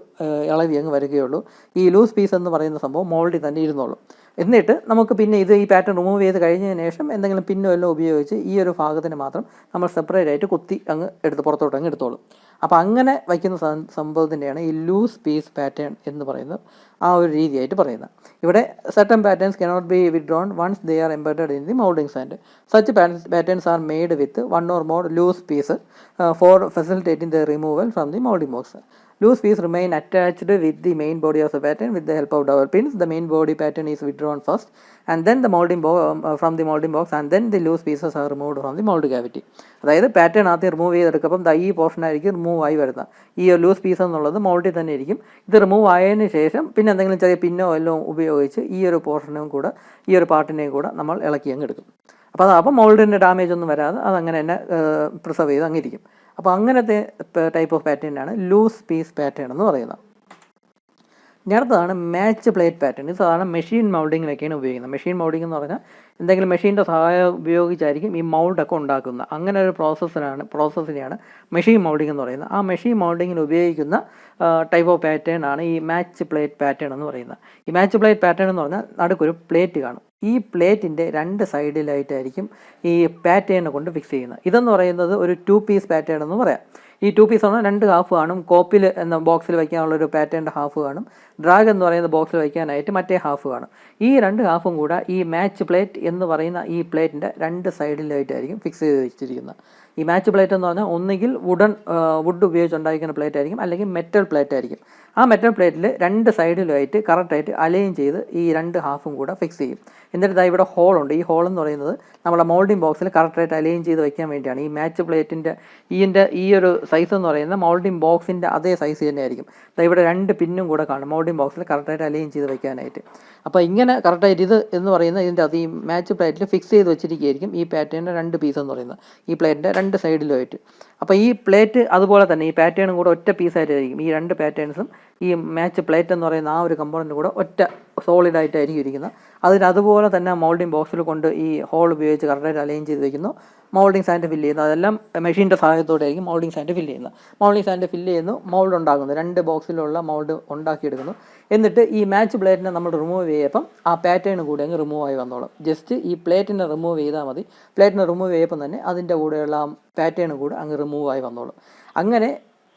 ഇളവി അങ്ങ് വരികയുള്ളൂ. ഈ ലൂസ് പീസ് എന്ന് പറയുന്ന സംഭവം മൗൾഡിൽ തന്നെ ഇരുന്നോളും. എന്നിട്ട് നമുക്ക് പിന്നെ ഈ പാറ്റേൺ റിമൂവ് ചെയ്ത് കഴിഞ്ഞതിന് ശേഷം എന്തെങ്കിലും പിന്നോ എല്ലാം ഉപയോഗിച്ച് ഈ ഒരു ഭാഗത്തിന് മാത്രം നമ്മൾ സെപ്പറേറ്റ് ആയിട്ട് കുത്തി അങ്ങ് പുറത്തോട്ട് അങ്ങ് എടുത്തോളും. അപ്പോൾ അങ്ങനെ വയ്ക്കുന്ന സംഭവത്തിൻ്റെയാണ് ഈ ലൂസ് പീസ് പാറ്റേൺ എന്ന് പറയുന്നത്, ആ ഒരു രീതിയായിട്ട് പറയുന്നത്. ഇവിടെ certain patterns cannot be withdrawn once they are embedded in the moulding sand. Such patterns are made with one or more loose pieces for facilitating the removal from the moulding box. Loose piece remain attached with the main body of the pattern with the help of dowel pins. The main body pattern is withdrawn first and then the from the molding box and then the loose pieces are removed from the mold cavity. അതായത് pattern ആദ്യം remove ചെയ്തെടുക്കുമ്പം ഈ portion ആയിരിക്കും remove ആയി വരുന്നത്. ഈ loose piece എന്നുള്ളത് മോൾഡിൽ തന്നെ ഇരിക്കും. ഇത് റിമൂവ് ആയതിന് ശേഷം പിന്നെ എന്തെങ്കിലും ചെറിയ പിന്നോ എല്ലാം ഉപയോഗിച്ച് ഈ ഒരു പോർഷനും കൂടെ ഈ ഒരു പാർട്ടിനെയും കൂടെ നമ്മൾ ഇളക്കി അങ്ങ് എടുക്കും. അപ്പോൾ മോൾഡിൻ്റെ ഡാമേജ് ഒന്നും വരാതെ അതങ്ങനെ തന്നെ പ്രിസർവ് ചെയ്ത് അങ്ങിരിക്കും. അപ്പോൾ അങ്ങനത്തെ ടൈപ്പ് ഓഫ് പാറ്റേണാണ് ലൂസ് പീസ് പാറ്റേൺ എന്ന് പറയുന്നത്. ഇനി അടുത്തതാണ് മാച്ച് പ്ലേറ്റ് പാറ്റേൺ. ഇത് സാധാരണ മെഷീൻ മൗൾഡിങ്ങിനൊക്കെയാണ് ഉപയോഗിക്കുന്നത്. മെഷീൻ മൗൾഡിംഗ് എന്ന് പറഞ്ഞാൽ എന്തെങ്കിലും മെഷീൻ്റെ സഹായം ഉപയോഗിച്ചായിരിക്കും ഈ മൗൾഡൊക്കെ ഉണ്ടാക്കുന്നത്. അങ്ങനെ ഒരു പ്രോസസ്സിനെയാണ് മെഷീൻ മൗൾഡിംഗ് എന്ന് പറയുന്നത്. ആ മെഷീൻ മൗൾഡിങ്ങിന് ഉപയോഗിക്കുന്ന ടൈപ്പ് ഓഫ് പാറ്റേൺ ആണ് ഈ മാച്ച് പ്ലേറ്റ് പാറ്റേൺ എന്ന് പറയുന്നത്. ഈ മാച്ച് പ്ലേറ്റ് പാറ്റേൺ എന്ന് പറഞ്ഞാൽ നടുക്കൊരു പ്ലേറ്റ് കാണും. ഈ പ്ലേറ്റിൻ്റെ 2 സൈഡിലായിട്ടായിരിക്കും ഈ പാറ്റേൺ കൊണ്ട് ഫിക്സ് ചെയ്യുന്നത്. ഇതെന്ന് പറയുന്നത് ഒരു 2 പീസ് പാറ്റേൺ എന്ന് പറയാം. ഈ 2 പീസ് പറഞ്ഞാൽ 2 ഹാഫ് കാണും. കോപ്പിൽ എന്ന ബോക്സിൽ വയ്ക്കാനുള്ളൊരു പാറ്റേണിൻ്റെ ഹാഫ് കാണും. ഡ്രാഗ് എന്ന് പറയുന്ന ബോക്സിൽ വയ്ക്കാനായിട്ട് മറ്റേ ഹാഫ് കാണും. ഈ 2 ഹാഫും കൂടെ ഈ മാച്ച് പ്ലേറ്റ് എന്ന് പറയുന്ന ഈ പ്ലേറ്റിൻ്റെ 2 സൈഡിലായിട്ടായിരിക്കും ഫിക്സ് ചെയ്ത് വെച്ചിരിക്കുന്നത്. ഈ മാച്ച് പ്ലേറ്റ് എന്ന് പറഞ്ഞാൽ ഒന്നുകിൽ വുഡ് ഉപയോഗിച്ച് ഉണ്ടായിരിക്കുന്ന പ്ലേറ്റ് ആയിരിക്കും, അല്ലെങ്കിൽ മെറ്റൽ പ്ലേറ്റ് ആയിരിക്കും. ആ മെറ്റൽ പ്ലേറ്റിൽ 2 സൈഡിലുമായിട്ട് കറക്റ്റായിട്ട് അലൈൻ ചെയ്ത് ഈ 2 ഹാഫും കൂടെ ഫിക്സ് ചെയ്യും. എന്നിട്ട് ഇവിടെ ഹോളുണ്ട്. ഈ ഹോൾ എന്ന് പറയുന്നത് നമ്മുടെ മോൾഡിംഗ് ബോക്സിൽ കറക്റ്റായിട്ട് അലൈൻ ചെയ്ത് വയ്ക്കാൻ വേണ്ടിയാണ്. ഈ മാച്ച് പ്ലേറ്റിൻ്റെ ഈ ഒരു സൈസ് എന്ന് പറയുന്നത് മോൾഡിംഗ് ബോക്സിൻ്റെ അതേ സൈസ് തന്നെ ആയിരിക്കും. ഇവിടെ 2 പിന്നും കൂടെ കാണും മോൾഡിംഗ് ബോക്സിൽ കറക്റ്റായിട്ട് അലൈൻ ചെയ്ത് വയ്ക്കാനായിട്ട്. അപ്പോൾ ഇങ്ങനെ കറക്റ്റായിട്ട് ഇത് എന്ന് പറയുന്നത് ഇതിൻ്റെ ഈ മാച്ച് പ്ലേറ്റിൽ ഫിക്സ് ചെയ്ത് വെച്ചിരിക്കുകയായിരിക്കും ഈ പാറ്റേണിൻ്റെ 2 പീസ് എന്ന് പറയുന്നത്, ഈ പ്ലേറ്റിൻ്റെ 2 സൈഡിലുമായിട്ട്. അപ്പോൾ ഈ പ്ലേറ്റ് അതുപോലെ തന്നെ ഈ പാറ്റേണും കൂടെ ഒറ്റ പീസായിട്ടായിരിക്കും. ഈ 2 പാറ്റേൺസും ഈ മാച്ച് പ്ലേറ്റ് എന്ന് പറയുന്ന ആ ഒരു കമ്പോണൻറ്റ് കൂടെ ഒറ്റ സോളിഡായിട്ടായിരിക്കും ഇരിക്കുന്നത്. അതുപോലെ തന്നെ മോൾഡിംഗ് ബോക്സിൽ കൊണ്ട് ഈ ഹോൾ ഉപയോഗിച്ച് കറക്റ്റായിട്ട് അലൈൻ ചെയ്ത് വയ്ക്കുന്നു. മോൾഡിംഗ് സാൻഡ് ഫില്ല് ചെയ്യുന്നു. അതെല്ലാം മെഷീൻ്റെ സഹായത്തോടെ ആയിരിക്കും മോൾഡിംഗ് സാൻഡ് ഫില്ല് ചെയ്യുന്നത്. മോൾഡിംഗ് സാൻഡ് ഫില്ല് ചെയ്യുന്നു, മോൾഡ് ഉണ്ടാകുന്നു. 2 ബോക്സിലുള്ള മോൾഡ് ഉണ്ടാക്കിയെടുക്കുന്നു. എന്നിട്ട് ഈ മാച്ച് പ്ലേറ്റിനെ നമ്മൾ റിമൂവ് ചെയ്യുമ്പം ആ പാറ്റേൺ കൂടെ അങ്ങ് റിമൂവ് ആയി വന്നോളും. ജസ്റ്റ് ഈ പ്ലേറ്റിനെ റിമൂവ് ചെയ്താൽ മതി. പ്ലേറ്റിനെ റിമൂവ് ചെയ്യുമ്പം തന്നെ അതിൻ്റെ കൂടെയുള്ള ആ പാറ്റേൺ കൂടെ അങ്ങ് റിമൂവ് ആയി വന്നോളും.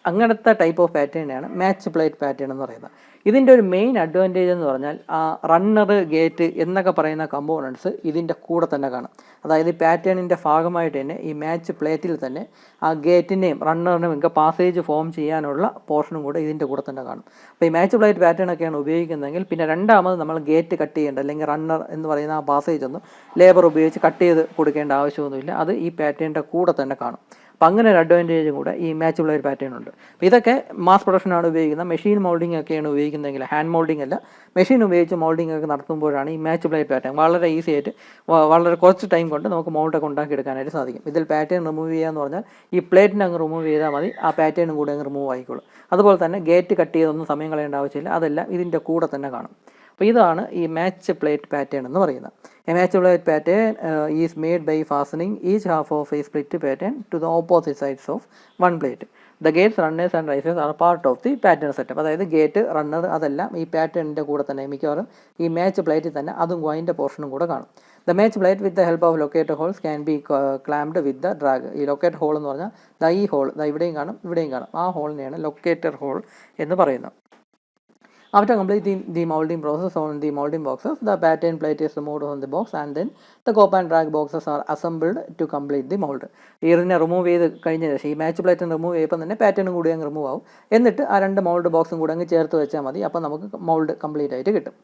അങ്ങനത്തെ ടൈപ്പ് ഓഫ് പാറ്റേണാണ് മാച്ച് പ്ലേറ്റ് പാറ്റേൺ എന്ന് പറയുന്നത്. ഇതിൻ്റെ ഒരു മെയിൻ അഡ്വാൻറ്റേജ് എന്ന് പറഞ്ഞാൽ ആ റണ്ണർ, ഗേറ്റ് എന്നൊക്കെ പറയുന്ന കമ്പോണൻസ് ഇതിൻ്റെ കൂടെ തന്നെ കാണും. അതായത് ഈ പാറ്റേണിൻ്റെ ഭാഗമായിട്ട് തന്നെ ഈ മാച്ച് പ്ലേറ്റിൽ തന്നെ ആ ഗേറ്റിനെയും റണ്ണറിനെയും ഒക്കെ പാസേജ് ഫോം ചെയ്യാനുള്ള പോർഷനും കൂടെ ഇതിൻ്റെ കൂടെ തന്നെ കാണും. അപ്പോൾ ഈ മാച്ച് പ്ലേറ്റ് പാറ്റേൺ ഒക്കെയാണ് ഉപയോഗിക്കുന്നതെങ്കിൽ പിന്നെ രണ്ടാമത് നമ്മൾ ഗേറ്റ് കട്ട് ചെയ്യേണ്ട, അല്ലെങ്കിൽ റണ്ണർ എന്ന് പറയുന്ന ആ പാസേജ് ഒന്നും ലേബർ ഉപയോഗിച്ച് കട്ട് ചെയ്ത് കൊടുക്കേണ്ട ആവശ്യമൊന്നുമില്ല. അത് ഈ പാറ്റേണിൻ്റെ കൂടെ തന്നെ കാണും. അപ്പോൾ അങ്ങനെ ഒരു അഡ്വാൻറ്റേജും കൂടെ ഈ മാച്ച് പ്ലേറ്റ് പാറ്റേൺ ഉണ്ട്. അപ്പോൾ ഇതൊക്കെ മാസ് പ്രൊഡക്ഷനാണ് ഉപയോഗിക്കുന്നത്. മെഷീൻ മോൾഡിംഗ് ഒക്കെയാണ് ഉപയോഗിക്കുന്നതെങ്കിൽ, ഹാൻഡ് മോൾഡിംഗ് അല്ല, മെഷീൻ ഉപയോഗിച്ച് മോൾഡിംഗ് ഒക്കെ നടത്തുമ്പോഴാണ് ഈ മാച്ച് പ്ലേറ്റ് പാറ്റേൺ വളരെ ഈസി ആയിട്ട് വളരെ കുറച്ച് ടൈം കൊണ്ട് നമുക്ക് മോൾഡൊക്കെ ഉണ്ടാക്കിയെടുക്കാനായിട്ട് സാധിക്കും. ഇതിൽ പാറ്റേൺ റിമൂവ് ചെയ്യുക എന്ന് പറഞ്ഞാൽ ഈ പ്ലേറ്റിനെ അങ്ങ് റിമൂവ് ചെയ്താൽ മതി, ആ പാറ്റേണും കൂടെ അങ്ങ് റിമൂവ് ആയിക്കോളും. അതുപോലെ തന്നെ ഗേറ്റ് കട്ട് ചെയ്തൊന്നും സമയം കളയേണ്ട ആവശ്യമില്ല, അതെല്ലാം ഇതിൻ്റെ കൂടെ തന്നെ കാണും. അപ്പോൾ ഇതാണ് ഈ മാച്ച് പ്ലേറ്റ് പാറ്റേൺ എന്ന് പറയുന്നത്. A match plate pattern is made by fastening each half of a split pattern to the opposite sides of one plate. The gates, runners and risers are part of the pattern setup. അതായത് gate, runner അതെല്ലാം ഈ പാറ്റേണിൻ്റെ കൂടെ തന്നെ, മിക്കവാറും ഈ match പ്ലേറ്റിൽ തന്നെ അതും അതിൻ്റെ പോർഷനും കൂടെ കാണും. The match plate with the help of locator holes can be clamped with the drag. ഈ ലൊക്കേറ്റർ ഹോൾ എന്ന് പറഞ്ഞാൽ ഈ ഹോൾ ഇവിടെയും കാണും, ഇവിടെയും കാണും. ആ ഹോളിനെയാണ് ലൊക്കേറ്റർ ഹോൾ എന്ന് പറയുന്നത്. After completing the molding process on the molding boxes, the pattern plate is removed from the box and then the cope and drag boxes are assembled to complete the mold. ഇതിനെ remove ചെയ്ത് കഴിഞ്ഞ ശേഷം ഈ match പ്ലേറ്റിന് remove ചെയ്യുമ്പോൾ തന്നെ പാറ്റേണും കൂടി അങ്ങ് റിമൂവ് ആവും. എന്നിട്ട് ആ 2 മോൾഡ് ബോക്സും കൂടെ അങ്ങ് ചേർത്ത് വെച്ചാൽ മതി. അപ്പോൾ നമുക്ക് മോൾഡ് കംപ്ലീറ്റ് ആയിട്ട് കിട്ടും.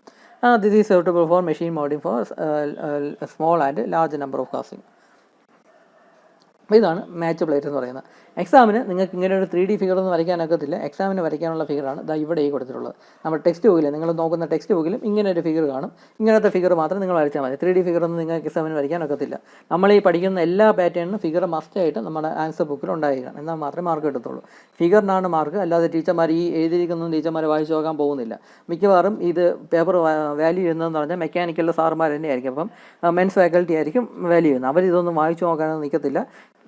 This is suitable for machine molding for small and large number of casting. ഇതാണ് മാച്ച് പ്ലേറ്റ് എന്ന് പറയുന്നത്. എക്സാമിന് നിങ്ങൾക്ക് ഇങ്ങനെ ഒരു 3D ഫിഗർ ഒന്നും വരയ്ക്കാനൊക്കത്തില്ല. എക്സാമിന് വരയ്ക്കാനുള്ള ഫിഗറാണ് ഇവിടെ ഈ കൊടുത്തിട്ടുള്ളത്. നമ്മുടെ ടെക്സ്റ്റ് ബുക്കിൽ, നിങ്ങൾ നോക്കുന്ന ടെക്സ്റ്റ് ബുക്കിലും ഇങ്ങനെ ഒരു ഫിഗർ കാണും. ഇങ്ങനത്തെ ഫിഗർ മാത്രം നിങ്ങൾ വരച്ചാൽ മതി. 3D ഫിഗർ ഒന്നും നിങ്ങൾക്ക് എക്സാമിന് വരയ്ക്കാനൊക്കത്തില്ല. നമ്മൾ ഈ പഠിക്കുന്ന എല്ലാ പാറ്റേണിനും ഫിഗർ മസ്റ്റായിട്ട് നമ്മുടെ ആൻസർ ബുക്കിൽ ഉണ്ടായിരിക്കണം, എന്നാൽ മാത്രമേ മാർക്ക് കിട്ടത്തുള്ളൂ. ഫിഗറിനാണ് മാർക്ക്, അല്ലാതെ ടീച്ചർമാർ ഈ എഴുതിയിരിക്കുന്നതും ടീച്ചർമാർ വായിച്ചു നോക്കാൻ പോകുന്നില്ല. മിക്കവാറും ഇത് പേപ്പർ വാല്യൂ ചെയ്യുന്നതെന്ന് പറഞ്ഞാൽ മെക്കാനിക്കലിലെ സാറുമാർ തന്നെയായിരിക്കും. അപ്പം മെൻസ് ഫാക്കൽറ്റി ആയിരിക്കും വാല്യൂ ചെയ്യുന്നത്. അവരിതൊന്നും വായിച്ചു നോക്കാനൊന്നും നിൽക്കത്തില്ല.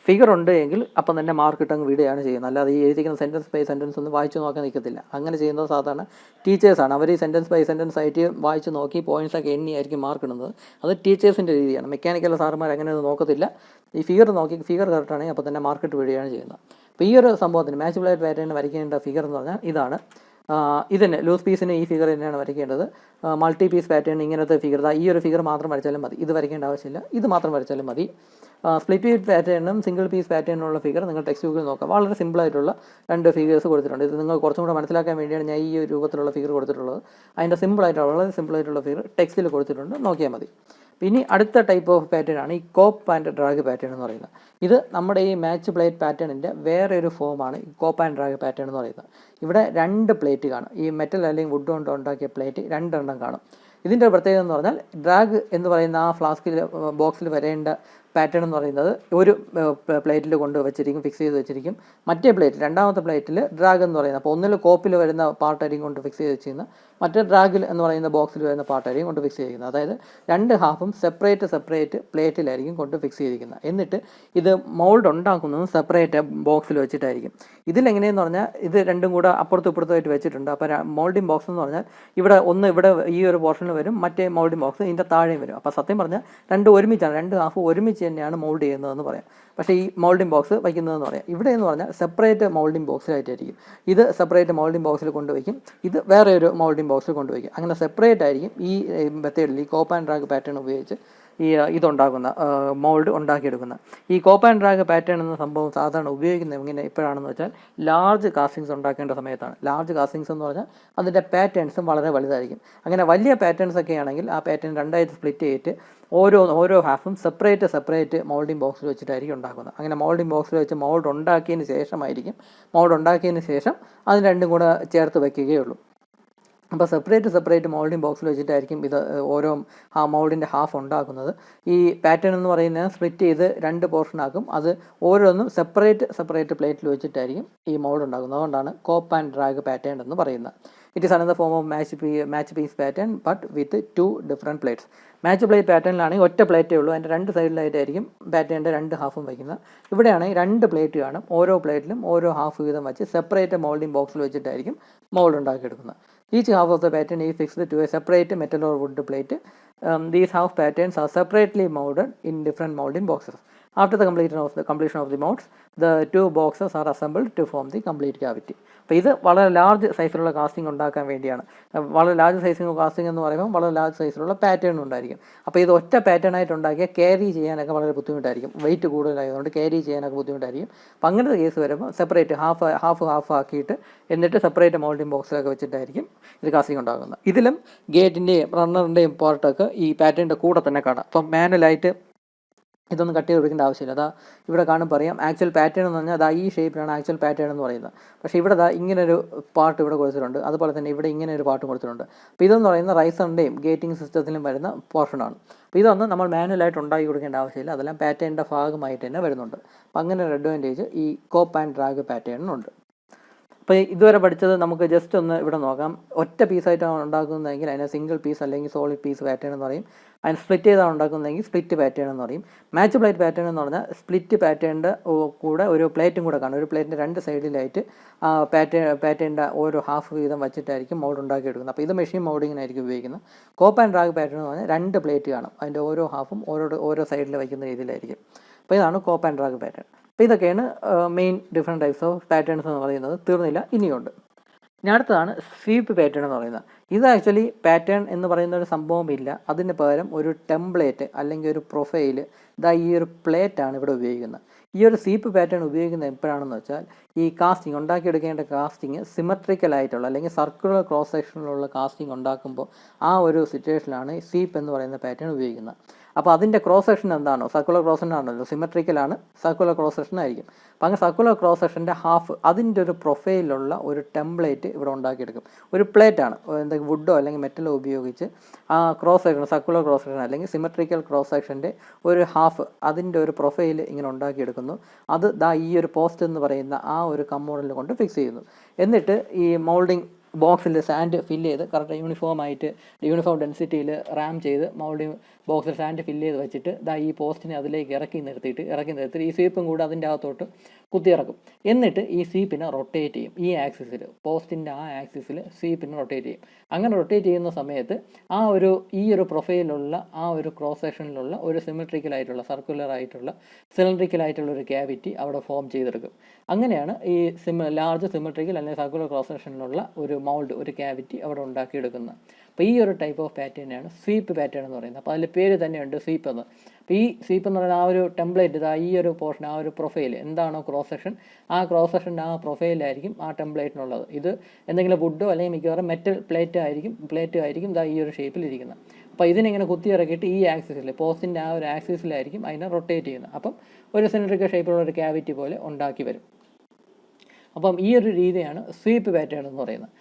ഫിഗർ ഉണ്ട് എങ്കിൽ അപ്പം തന്നെ മാർക്ക് കിട്ടങ്ങ് വിടുകയാണ് ചെയ്യുന്നത്. അല്ലാതെ ഈ എഴുതിക്കുന്ന സെൻറ്റൻസ് ബൈ സെൻറ്റൻസ് ഒന്നും വായിച്ചു നോക്കാൻ നിൽക്കത്തില്ല. അങ്ങനെ ചെയ്യുന്നത് സാധാരണ ടീച്ചേഴ്സാണ്. അവർ ഈ സെൻറ്റൻസ് ബൈ സെൻറ്റൻസ് ആയിട്ട് വായിച്ച് നോക്കി പോയിൻറ്റ്സൊക്കെ എണ്ണിയായിരിക്കും മാർക്ക് ഇടുന്നത്. അത് ടീച്ചേഴ്സിൻ്റെ രീതിയാണ്. മെക്കാനിക്കൽ സാറുമാർ അങ്ങനെ നോക്കത്തില്ല. ഈ ഫിഗർ നോക്കി ഫിഗർ കറക്റ്റാണെങ്കിൽ അപ്പോൾ തന്നെ മാർക്ക് ഇട്ട് വിടുകയാണ് ചെയ്യുന്നത്. അപ്പോൾ ഈ ഒരു സംഭവത്തിന് മാച്ച് പ്ലേറ്റ് പാറ്റേൺ വരയ്ക്കേണ്ട ഫിഗർ എന്ന് പറഞ്ഞാൽ ഇതാണ്. ഇതിന് ലൂസ് പീസിന് ഈ ഫിഗർ തന്നെയാണ് വരയ്ക്കേണ്ടത്. മൾട്ടി പീസ് പാറ്റേൺ ഇങ്ങനത്തെ ഫിഗർ, ഈ ഒരു ഫിഗർ മാത്രം വരച്ചാലും മതി, ഇത് വരയ്ക്കേണ്ട ആവശ്യമില്ല, ഇത് മാത്രം വരച്ചാലും മതി. സ്പ്ലിറ്റ് പീസ് പാറ്റേണും സിംഗിൾ പീസ് പാറ്റേണിനുള്ള ഫിഗർ നിങ്ങൾ ടെക്സ്റ്റ് ബുക്കിൽ നോക്കുക. വളരെ സിമ്പിളായിട്ടുള്ള 2 ഫിഗേഴ്സ് കൊടുത്തിട്ടുണ്ട്. ഇത് നിങ്ങൾ കുറച്ചും കൂടെ മനസ്സിലാക്കാൻ വേണ്ടിയാണ് ഞാൻ ഈ ഒരു രൂപത്തിലുള്ള ഫിഗർ കൊടുത്തിട്ടുള്ളത്. അതിൻ്റെ വളരെ സിമ്പിളായിട്ടുള്ള ഫിഗർ ടെക്സ്റ്റിൽ കൊടുത്തിട്ടുണ്ട്, നോക്കിയാൽ മതി. പിന്നെ അടുത്ത ടൈപ്പ് ഓഫ് പാറ്റേൺ ആണ് ഈ കോപ്പ് ആൻഡ് ഡ്രാഗ് പാറ്റേൺ എന്ന് പറയുന്നത്. ഇത് നമ്മുടെ ഈ മാച്ച് പ്ലേറ്റ് പാറ്റേണിൻ്റെ വേറെ ഒരു ഫോമാണ് ഈ കോപ്പ് ആൻഡ് ഡ്രാഗ് പാറ്റേൺ എന്ന് പറയുന്നത്. ഇവിടെ 2 പ്ലേറ്റ് കാണും. ഈ മെറ്റൽ അല്ലെങ്കിൽ വുഡ് കൊണ്ട് ഉണ്ടാക്കിയ പ്ലേറ്റ് 2 എണ്ണം കാണും. ഇതിൻ്റെ പ്രത്യേകത എന്ന് പറഞ്ഞാൽ ഡ്രാഗ് എന്ന് പറയുന്ന ആ ഫ്ലാസ്കിൽ ബോക്സിൽ വരേണ്ട പാറ്റേൺ എന്ന് പറയുന്നത് ഒരു പ്ലേറ്റിൽ കൊണ്ട് വെച്ചിരിക്കും, ഫിക്സ് ചെയ്ത് വെച്ചിരിക്കും. മറ്റേ പ്ലേറ്റ്, രണ്ടാമത്തെ പ്ലേറ്റിൽ ഡ്രാഗ് എന്ന് പറയുന്നത്, അപ്പോൾ ഒന്നിൽ കോപ്പിൽ വരുന്ന പാർട്ടായിരിക്കും കൊണ്ട് ഫിക്സ് ചെയ്ത് വെച്ചിരുന്നത്, മറ്റേ ഡ്രാഗിൽ എന്ന് പറയുന്ന ബോക്സിൽ വരുന്ന പാർട്ടായിരിക്കും കൊണ്ട് ഫിക്സ് ചെയ്തിരിക്കുന്നത്. അതായത് 2 ഹാഫും സെപ്പറേറ്റ് പ്ലേറ്റിലായിരിക്കും കൊണ്ട് ഫിക്സ് ചെയ്തിരിക്കുന്നത്. എന്നിട്ട് ഇത് മൗൾഡ് ഉണ്ടാക്കുന്നതും സെപ്പറേറ്റ് ബോക്സിൽ വെച്ചിട്ടായിരിക്കും. ഇതിലെങ്ങനെയെന്ന് പറഞ്ഞാൽ ഇത് രണ്ടും കൂടെ അപ്പുറത്തും ഇപ്പുറത്തുമായിട്ട് വെച്ചിട്ടുണ്ട്. അപ്പോൾ മൗൾഡിംഗ് ബോക്സ് എന്ന് പറഞ്ഞാൽ ഇവിടെ ഈ ഒരു പോർഷനിൽ വരും, മറ്റേ മൗൾഡിംഗ് ബോക്സ് ഇതിൻ്റെ താഴെയും വരും. അപ്പോൾ സത്യം പറഞ്ഞാൽ 2 ഒരുമിച്ചാണ്, 2 ഹാഫ് ഒരുമിച്ച് തന്നെയാണ് മൗൾഡ് ചെയ്യുന്നതെന്ന് പറയാം. പക്ഷേ ഈ മൗൾഡിംഗ് ബോക്സ് വയ്ക്കുന്നതെന്ന് പറയാം. ഇവിടെ എന്ന് പറഞ്ഞാൽ സെപ്പറേറ്റ് മൗൾഡിംഗ് ബോക്സിലായിട്ടായിരിക്കും. ഇത് സെപ്പറേറ്റ് മൗൾഡിംഗ് ബോക്സിൽ കൊണ്ടുവയ്ക്കും, ഇത് വേറെ ഒരു മൗൾഡിംഗ് ബോക്സിൽ കൊണ്ടുവയ്ക്കും. അങ്ങനെ സെപ്പറേറ്റ് ആയിരിക്കും ഈ മെത്തേഡിൽ, ഈ കോപ്പ് ആൻഡ് ഡ്രാഗ് പാറ്റേൺ ഉപയോഗിച്ച് ഇതുണ്ടാക്കുന്ന മൗൾഡ് ഉണ്ടാക്കിയെടുക്കുന്ന. ഈ കോപ്പ് ആൻഡ് ഡ്രാഗ് പാറ്റേൺ എന്ന സംഭവം സാധാരണ ഉപയോഗിക്കുന്നത് എങ്ങനെ എപ്പോഴാണെന്ന് വെച്ചാൽ ലാർജ് കാസ്റ്റിങ്സ് ഉണ്ടാക്കേണ്ട സമയത്താണ്. ലാർജ് കാസ്റ്റിങ്സ് എന്ന് പറഞ്ഞാൽ അതിൻ്റെ പാറ്റേൺസും വളരെ വലുതായിരിക്കും. അങ്ങനെ വലിയ പാറ്റേൺസ് ഒക്കെ ആണെങ്കിൽ ആ പാറ്റേൺ 2ആയിട്ട് സ്പ്ലിറ്റ് ചെയ്തിട്ട് ഓരോ ഹാഫും സെപ്പറേറ്റ് മൗൾഡിംഗ് ബോക്സിൽ വെച്ചിട്ടായിരിക്കും ഉണ്ടാക്കുന്നത്. അങ്ങനെ മൗൾഡിംഗ് ബോക്സിൽ വെച്ച് മൗൾഡ് ഉണ്ടാക്കിയതിന് ശേഷം അത് രണ്ടും കൂടെ ചേർത്ത് വയ്ക്കുകയുള്ളൂ. അപ്പോൾ സെപ്പറേറ്റ് മൗൾഡിംഗ് ബോക്സിൽ വെച്ചിട്ടായിരിക്കും ഇത് ഓരോ മൗൾഡിൻ്റെ ഹാഫ് ഉണ്ടാക്കുന്നത്. ഈ പാറ്റേൺ എന്ന് പറയുന്നത് സ്പ്ലിറ്റ് ചെയ്ത് 2 പോർഷനാക്കും. അത് ഓരോന്നും സെപ്പറേറ്റ് പ്ലേറ്റിൽ വെച്ചിട്ടായിരിക്കും ഈ മൗൾഡ് ഉണ്ടാക്കുന്നത്. അതുകൊണ്ടാണ് കോപ്പ് ആൻഡ് ഡ്രാഗ് പാറ്റേൺ എന്ന് പറയുന്നത്. It is another form of match piece pattern but with 2 different plates. Match plate പാറ്റേണിലാണെങ്കിൽ ഒറ്റ പ്ലേറ്റേ ഉള്ളൂ, അതിൻ്റെ 2 സൈഡിലായിട്ടായിരിക്കും പാറ്റേണിൻ്റെ 2 ഹാഫും വയ്ക്കുന്നത്. ഇവിടെയാണെങ്കിൽ 2 പ്ലേറ്റ് കാണും, ഓരോ പ്ലേറ്റിലും ഓരോ ഹാഫ് വീതം വെച്ച് സെപ്പറേറ്റ് മൗൾഡിംഗ് ബോക്സിൽ വെച്ചിട്ടായിരിക്കും മൗൾഡ് ഉണ്ടാക്കിയെടുക്കുന്നത്. Each half of the pattern is fixed to a separate metal or wood plate. These half patterns are separately molded in different moulding boxes. After the completion of the molds, the 2 boxes are assembled to form the complete cavity. അപ്പോൾ ഇത് വളരെ large സൈസിലുള്ള casting ഉണ്ടാക്കാൻ വേണ്ടിയാണ്. വളരെ large sizing casting എന്ന് പറയുമ്പോൾ വളരെ ലാർജ് സൈസിലുള്ള പാറ്റേൺ ഉണ്ടായിരിക്കും. അപ്പോൾ ഇത് ഒറ്റ പാറ്റേൺ ആയിട്ട് ഉണ്ടാക്കിയാൽ ക്യാരി ചെയ്യാനൊക്കെ വളരെ ബുദ്ധിമുട്ടായിരിക്കും, വെയിറ്റ് കൂടുതലായതുകൊണ്ട് ക്യാരി ചെയ്യാനൊക്കെ ബുദ്ധിമുട്ടായിരിക്കും. അപ്പോൾ അങ്ങനത്തെ കേസ് വരുമ്പോൾ സെപ്പറേറ്റ് ഹാഫ് ആക്കിയിട്ട് എന്നിട്ട് സെപ്പറേറ്റ് മൗൾഡിംഗ് ബോക്സിലൊക്കെ വെച്ചിട്ടായിരിക്കും ഇത് കാസ്റ്റിംഗ് ഉണ്ടാകുന്നത്. ഇതിലും ഗേറ്റിൻ്റെയും റണ്ണറിൻ്റെയും പാർട്ടൊക്കെ ഈ പാറ്റേണിൻ്റെ കൂടെ തന്നെ കാണാം. അപ്പം മാനുവലായിട്ട് ഇതൊന്നും കട്ട് ചെയ്ത് കൊടുക്കേണ്ട ആവശ്യമില്ല. അതാ ഇവിടെ കാണുമ്പോൾ പറയാം ആക്ച്വൽ പാറ്റേൺ എന്ന് പറഞ്ഞാൽ ഈ ഷേപ്പിലാണ് ആക്ച്വൽ പാറ്റേൺ എന്ന് പറയുന്നത്. പക്ഷേ ഇവിടെ ഇങ്ങനൊരു പാർട്ട് ഇവിടെ കൊടുത്തിട്ടുണ്ട്, അതുപോലെ തന്നെ ഇവിടെ ഇങ്ങനെ ഒരു പാർട്ട് കൊടുത്തിട്ടുണ്ട്. അപ്പോൾ ഇതെന്ന് പറയുന്ന റൈസറിൻ്റെയും ഗേറ്റിംഗ് സിസ്റ്റത്തിലും വരുന്ന പോർഷനാണ്. അപ്പോൾ ഇതൊന്നും നമ്മൾ മാനുവലായിട്ട് ഉണ്ടാക്കി കൊടുക്കേണ്ട ആവശ്യമില്ല, അതെല്ലാം പാറ്റേണിൻ്റെ ഭാഗമായിട്ട് തന്നെ വരുന്നുണ്ട്. അപ്പോൾ അങ്ങനെ ഒരു അഡ്വാൻറ്റേജ് ഈ കോപ്പ് ആൻഡ് ഡ്രാഗ് പാറ്റേണിനുണ്ട്. അപ്പോൾ ഇതുവരെ പഠിച്ചത് നമുക്ക് ജസ്റ്റ് ഒന്ന് ഇവിടെ നോക്കാം. ഒറ്റ പീസായിട്ടാണ് ഉണ്ടാക്കുന്നതെങ്കിൽ അതിനെ സിംഗിൾ പീസ് അല്ലെങ്കിൽ സോളിഡ് പീസ് പാറ്റേൺ എന്ന് പറയും. അതിന് സ്പ്ലിറ്റ് ചെയ്താണ് ഉണ്ടാക്കുന്നതെങ്കിൽ സ്പ്ലിറ്റ് പാറ്റേൺ എന്ന് പറയും. മാച്ച് പ്ലേറ്റ് പാറ്റേൺ എന്ന് പറഞ്ഞാൽ സ്പ്ലിറ്റ് പാറ്റേണിൻ്റെ കൂടെ ഒരു പ്ലേറ്റും കൂടെ കാണും. ഒരു പ്ലേറ്റിൻ്റെ 2 സൈഡിലായിട്ട് പാറ്റേണിൻ്റെ ഓരോ ഹാഫ് വീതം വെച്ചിട്ടായിരിക്കും മൗൾഡ് ഉണ്ടാക്കിയെടുക്കുന്നത്. അപ്പോൾ ഇത് മെഷീൻ മൗൾഡിങ്ങിനായിരിക്കും ഉപയോഗിക്കുന്നത്. കോപ്പ് ആൻഡ് ഡ്രാഗ് പാറ്റേൺ എന്ന് പറഞ്ഞാൽ 2 പ്ലേറ്റ് കാണും, അതിൻ്റെ ഓരോ ഹാഫും ഓരോ സൈഡിൽ വയ്ക്കുന്ന രീതിയിലായിരിക്കും. അപ്പോൾ ഇതാണ് കോപ്പ് ആൻഡ് ഡ്രാഗ് പാറ്റേൺ. അപ്പോൾ ഇതൊക്കെയാണ് main different types of patterns എന്ന് പറയുന്നത്. തീർന്നില്ല, ഇനിയുണ്ട്. ഇനി അടുത്തതാണ് സ്വീപ്പ് പാറ്റേൺ എന്ന് പറയുന്നത്. ഇത് ആക്ച്വലി പാറ്റേൺ എന്ന് പറയുന്ന ഒരു സംഭവമില്ല, അതിന് പകരം ഒരു ടെംപ്ലേറ്റ് അല്ലെങ്കിൽ ഒരു പ്രൊഫൈൽ, ഈ ഒരു പ്ലേറ്റാണ് ഇവിടെ ഉപയോഗിക്കുന്നത്. ഈ ഒരു സ്വീപ്പ് പാറ്റേൺ ഉപയോഗിക്കുന്നത് എപ്പോഴാണെന്ന് വെച്ചാൽ ഈ കാസ്റ്റിംഗ് ഉണ്ടാക്കിയെടുക്കേണ്ട കാസ്റ്റിംഗ് സിമെട്രിക്കലായിട്ടുള്ള അല്ലെങ്കിൽ സർക്കുലർ ക്രോസ് സെക്ഷനിലുള്ള കാസ്റ്റിംഗ് ഉണ്ടാക്കുമ്പോൾ ആ ഒരു സിറ്റുവേഷനിലാണ് സ്വീപ്പ് എന്ന് പറയുന്ന പാറ്റേൺ ഉപയോഗിക്കുന്നത്. അപ്പോൾ അതിൻ്റെ ക്രോസ് സെക്ഷൻ എന്താണോ, സർക്കുലർ ക്രോസ് സെക്ഷൻ ആണല്ലോ, സിമെട്രിക്കലാണ്, സർക്കുലർ ക്രോസ് സെക്ഷൻ ആയിരിക്കും. അപ്പോൾ അങ്ങനെ സർക്കുലർ ക്രോസ് സെക്ഷൻ്റെ ഹാഫ് അതിൻ്റെ ഒരു പ്രൊഫൈലുള്ള ഒരു ടെംപ്ലേറ്റ് ഇവിടെ ഉണ്ടാക്കിയെടുക്കും. ഒരു പ്ലേറ്റാണ്, എന്തെങ്കിലും വുഡോ അല്ലെങ്കിൽ മെറ്റലോ ഉപയോഗിച്ച് ആ cross section, circular cross section അല്ലെങ്കിൽ സിമെട്രിക്കൽ ക്രോസ് സെക്ഷൻ്റെ ഒരു ഹാഫ് അതിൻ്റെ ഒരു പ്രൊഫൈൽ ഇങ്ങനെ ഉണ്ടാക്കിയെടുക്കുന്നു. അത് ഈ ഒരു പോസ്റ്റ് എന്ന് പറയുന്ന ആ ഒരു കമ്പോണൻ്റിൽ കൊണ്ട് ഫിക്സ് ചെയ്യുന്നു. എന്നിട്ട് ഈ മൗൾഡിംഗ് ബോക്സിൽ സാൻഡ് ഫില്ല് ചെയ്ത് കറക്റ്റ് യൂണിഫോം ഡെൻസിറ്റിയിൽ റാം ചെയ്ത് ബോക്സിൽ സാൻഡ് ഫില്ല് ചെയ്ത് വെച്ചിട്ട് ഈ പോസ്റ്റിനെ അതിലേക്ക് ഇറക്കി നിർത്തിയിട്ട് ഈ സ്വീപ്പും കൂടെ അതിൻ്റെ അകത്തോട്ട് കുത്തിയിറക്കും. എന്നിട്ട് ഈ സ്വീപ്പിനെ റൊട്ടേറ്റ് ചെയ്യും. ഈ ആക്സിസിൽ, പോസ്റ്റിൻ്റെ ആ ആക്സിസിൽ സ്വീപ്പിനെ റൊട്ടേറ്റ് ചെയ്യും. അങ്ങനെ റൊട്ടേറ്റ് ചെയ്യുന്ന സമയത്ത് ഈ ഒരു പ്രൊഫൈലുള്ള ആ ഒരു ക്രോസ് സെക്ഷനിലുള്ള ഒരു സിമെട്രിക്കലായിട്ടുള്ള സിലിണ്ടറിക്കലായിട്ടുള്ള ഒരു ക്യാവിറ്റി അവിടെ ഫോം ചെയ്തെടുക്കും. അങ്ങനെയാണ് ഈ ലാർജ് സിമെട്രിക്കൽ അല്ലെങ്കിൽ സർക്കുലർ ക്രോസ് സെക്ഷനിലുള്ള ഒരു മൗൾഡ്, ഒരു ക്യാവിറ്റി അവിടെ ഉണ്ടാക്കിയെടുക്കുന്നത്. അപ്പോൾ ഈ ഒരു ടൈപ്പ് ഓഫ് പാറ്റേണാണ് സ്വീപ്പ് പാറ്റേൺ എന്ന് പറയുന്നത്. അപ്പോൾ അതിൽ പേര് തന്നെയുണ്ട് സ്വീപ്പ് എന്ന്. അപ്പോൾ ഈ സ്വീപ്പ് എന്ന് പറയുന്ന ആ ഒരു ടെംപ്ലേറ്റ്, ഈ ഒരു പോർഷൻ, ആ ഒരു പ്രൊഫൈൽ എന്താണോ ക്രോസ് സെക്ഷൻ, ആ ക്രോസ് സെക്ഷൻ്റെ ആ പ്രൊഫൈലായിരിക്കും ആ ടെംപ്ലേറ്റിനുള്ളത്. ഇത് എന്തെങ്കിലും വുഡോ അല്ലെങ്കിൽ മിക്കവാറും മെറ്റൽ പ്ലേറ്റ് ആയിരിക്കും ഈ ഒരു ഷേപ്പിലിരിക്കുന്നത്. അപ്പോൾ ഇതിനിങ്ങനെ കുത്തി ഇറക്കിയിട്ട് ഈ ആക്സിസിൽ, പോസ്റ്റിൻ്റെ ആ ഒരു ആക്സിസിലായിരിക്കും അതിനെ റൊട്ടേറ്റ് ചെയ്യുന്നത്. അപ്പം ഒരു സിലിണ്ടറിക്കൽ ഷേപ്പിലുള്ള ഒരു ക്യാവിറ്റി പോലെ ഉണ്ടാക്കി വരും. അപ്പം ഈ ഒരു രീതിയാണ് സ്വീപ്പ് പാറ്റേൺ എന്ന് പറയുന്നത്.